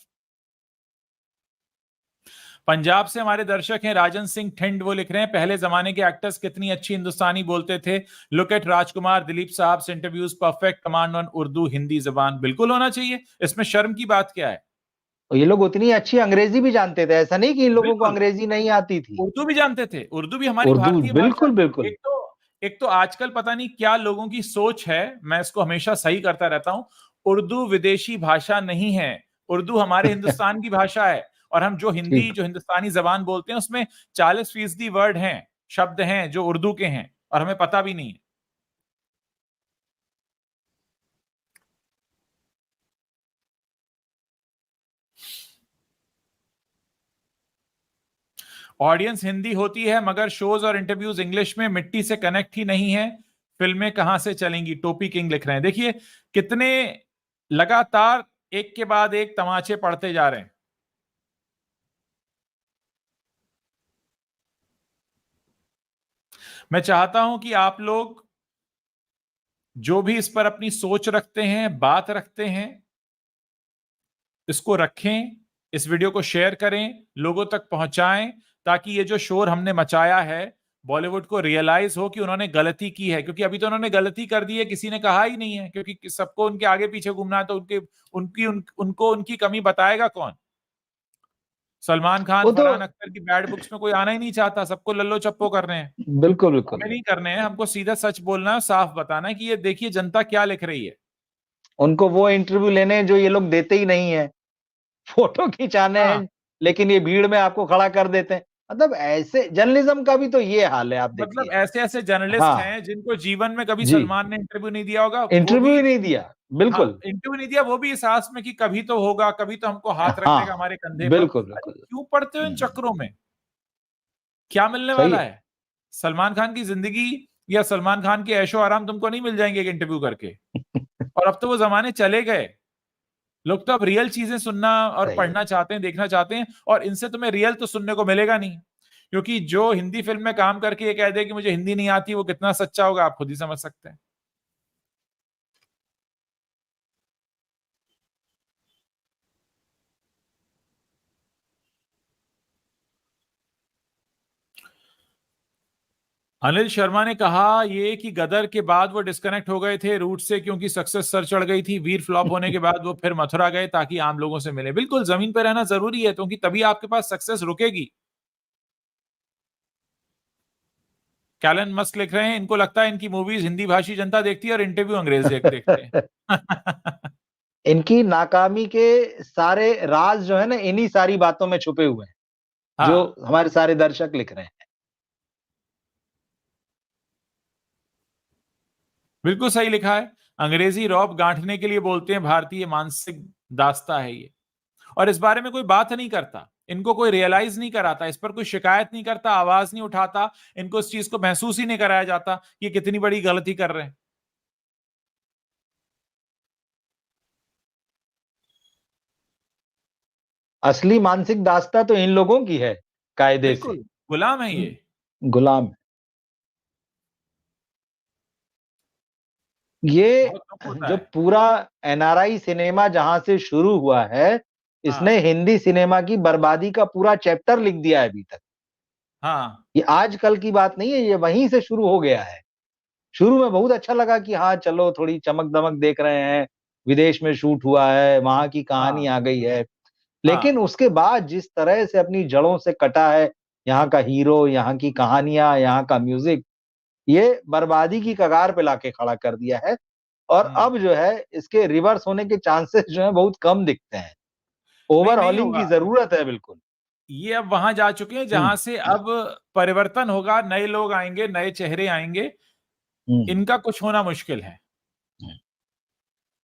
पंजाब से हमारे दर्शक हैं राजन सिंह ठिंड, वो लिख रहे हैं पहले जमाने के एक्टर्स कितनी अच्छी हिंदुस्तानी बोलते थे। लुक एट राजकुमार, दिलीप साहब से interviews, perfect command on Urdu Hindi जबान। बिल्कुल होना चाहिए, इसमें शर्म की बात क्या है। और ये लोग उतनी अच्छी अंग्रेजी भी जानते थे, ऐसा नहीं कि इन लोगों को बिल्कुल अंग्रेजी नहीं आती थी। उर्दू भी जानते थे, उर्दू भी हमारी उर्दू भारतीय भाषा बिल्कुल है। बिल्कुल। एक तो आजकल पता नहीं क्या लोगों की सोच है, मैं इसको हमेशा सही करता रहता हूं। उर्दू विदेशी भाषा नहीं है, उर्दू हमारे हिंदुस्तान की भाषा है। और हम जो हिंदी, ठीक। जो हिंदुस्तानी जबान बोलते हैं उसमें 40% वर्ड हैं, शब्द हैं जो उर्दू के हैं, और हमें पता भी नहीं है। ऑडियंस हिंदी होती है मगर शोज और इंटरव्यूज इंग्लिश में, मिट्टी से कनेक्ट ही नहीं है, फिल्में कहां से चलेंगी? टोपी किंग लिख रहे हैं। देखिए कितने लगातार एक के बाद एक तमाचे पड़ते जा रहे हैं। मैं चाहता हूं कि आप लोग जो भी इस पर अपनी सोच रखते हैं, बात रखते हैं, इसको रखें, इस वीडियो को शेयर करें, लोगों तक पहुंचाएं, ताकि ये जो शोर हमने मचाया है बॉलीवुड को रियलाइज हो कि उन्होंने गलती की है। क्योंकि अभी तो उन्होंने गलती कर दी है, किसी ने कहा ही नहीं है, क्योंकि सबको उनके आगे पीछे घूमना है, तो उनको उनकी कमी बताएगा कौन? सलमान खान, वो तो फरहान अख्तर की बैड बुक्स में कोई आना ही नहीं चाहता, सबको लल्लो चप्पो कर रहे हैं। बिल्कुल बिल्कुल हमें नहीं करने हैं, हमको सीधा सच बोलना है, साफ बताना है कि ये देखिए जनता क्या लिख रही है। उनको वो इंटरव्यू लेने हैं जो ये लोग देते ही नहीं है, फोटो खिंचाने हाँ, हैं, लेकिन ये भीड़ में आपको खड़ा कर देते हैं। मतलब ऐसे जर्नलिज्म का भी तो ये हाल है, आप मतलब देखिए। ऐसे ऐसे जर्नलिस्ट हाँ, हैं जिनको जीवन में कभी जी, सलमान ने इंटरव्यू नहीं दिया होगा, वो इंटरव्यू भी। ही नहीं दिया, हाँ, बिल्कुल। इंटरव्यू नहीं दिया, वो भी इस आस में कि कभी तो होगा, कभी तो हमको हाथ रख देगा हाँ, हमारे कंधे पर। बिल्कुल, अरे बिल्कुल। क्यों पड़ते हो इन चक्करों में? क्या मिलने सही वाला है। है? सलमान खान की जिंदगी या सलमान खान के ऐशो आराम तुमको नहीं मिल जाएंगे एक इंटरव्यू करके। और अब तो वो जमाने चले गए। लोग तो अब रियल चीजें सुनना और सही है। पढ़ना चाहते हैं, देखना चाहते हैं, और इनसे तुम्हें रियल तो सुनने को मिलेगा नहीं। क्योंकि जो हिंदी फिल्म में काम करके ये कह दे कि मुझे हिंदी नहीं आती, वो कितना सच्चा होगा आप खुद ही समझ सकते हैं। अनिल शर्मा ने कहा ये कि गदर के बाद वो डिस्कनेक्ट हो गए थे रूट से, क्योंकि सक्सेस सर चढ़ गई थी। वीर फ्लॉप होने के बाद वो फिर मथुरा गए ताकि आम लोगों से मिले। बिल्कुल, जमीन पर रहना जरूरी है, क्योंकि तभी आपके पास सक्सेस रुकेगी। कैलन मस्क लिख रहे हैं, इनको लगता है इनकी मूवीज हिंदी भाषी जनता देखती है और इंटरव्यू अंग्रेज देखते हैं। इनकी नाकामी के सारे राज जो है ना, इन्हीं सारी बातों में छुपे हुए हैं, जो हाँ, हमारे सारे दर्शक लिख रहे हैं। बिल्कुल सही लिखा है। अंग्रेजी रौब गांठने के लिए बोलते हैं, भारतीय मानसिक दास्ता है ये। और इस बारे में कोई बात नहीं करता, इनको कोई रियलाइज नहीं कराता, इस पर कोई शिकायत नहीं करता, आवाज नहीं उठाता, इनको इस चीज को महसूस ही नहीं कराया जाता कि ये कितनी बड़ी गलती कर रहे हैं। असली मानसिक दास्ता तो इन लोगों की है, कायदे से। बिल्कुल, गुलाम है ये। गुलाम है। ये बहुत दुख होता जो है। पूरा एनआरआई सिनेमा जहां से शुरू हुआ है, इसने हाँ, हिंदी सिनेमा की बर्बादी का पूरा चैप्टर लिख दिया है अभी तक। हाँ, ये आजकल की बात नहीं है, ये वहीं से शुरू हो गया है। शुरू में बहुत अच्छा लगा कि हाँ, चलो थोड़ी चमक-दमक देख रहे हैं, विदेश में शूट हुआ है, वहाँ की कहानी हाँ, आ गई है। लेकिन हाँ। उसके बाद जिस तरह से अपनी जड़ों से कटा है, यहाँ का हीरो, यहाँ की कहानियाँ, यहाँ का म्यूज़िक, ये बर्बादी की कगार पे लाके खड़ा कर दिया है। और हम्म। अब जो है इसके रिवर्स होने के चांसेस जो हैं बहुत कम दिखते हैं। नहीं, नहीं ओवरहॉलिंग की होगा। ज़रूरत है बिल्कुल। ये अब वहां जा चुके हैं हुँ, जहां से अब परिवर्तन होगा, नए लोग आएंगे, नए चेहरे आएंगे। हुँ, इनका कुछ होना मुश्किल है। हुँ।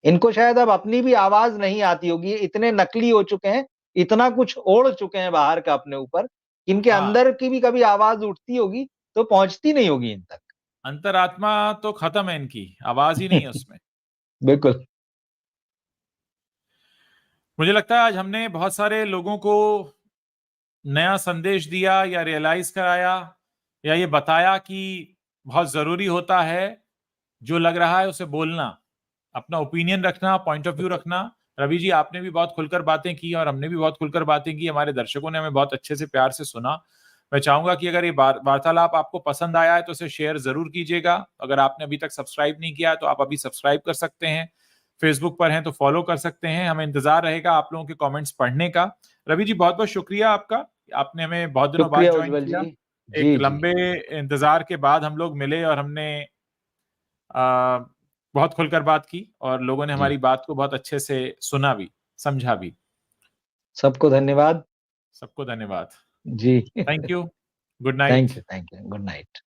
इनको शायद अब अपनी भी आवाज़ नहीं आती होगी, ये इतने नकली हो चुके हैं, इतना कुछ ओढ़ चुके हैं बाहर का अपने ऊपर, इनके हाँ, अंदर की भी कभी आवाज़ उठती होगी, तो पहुँचती नहीं होगी इन तक। अंतरात्मा तो खत्म है इनकी, आवाज ही नहीं है उसमें। बिल्कुल। मुझे लगता है आज हमने बहुत सारे लोगों को नया संदेश दिया, या रियलाइज कराया, या ये बताया कि बहुत जरूरी होता है जो लग रहा है उसे बोलना, अपना ओपिनियन रखना, पॉइंट ऑफ व्यू रखना। रवि जी, आपने भी बहुत खुलकर बातें की और हमने भी बहुत खुलकर बातें की, हमारे दर्शकों ने हमें बहुत अच्छे से प्यार से सुना। मैं चाहूंगा कि अगर ये वार्तालाप आपको पसंद आया है तो इसे शेयर जरूर कीजिएगा। अगर आपने अभी तक सब्सक्राइब नहीं किया है तो आप अभी सब्सक्राइब कर सकते हैं। फेसबुक पर हैं तो फॉलो कर सकते हैं। हमें इंतजार रहेगा आप लोगों के कमेंट्स पढ़ने का। रवि जी, बहुत बहुत शुक्रिया आपका, आपने हमें बहुत दिनों बाद शुक्रिया ज्वाइन उज्ज्वल किया। जी। एक जी, जी। लंबे इंतजार के बाद हम लोग मिले और हमने आ, बहुत खुलकर बात की, और लोगों ने जी। हमारी बात को बहुत अच्छे से सुना भी, समझा भी। सबको धन्यवाद। सबको धन्यवाद। जी। Thank you. Good night. Thank you, good night.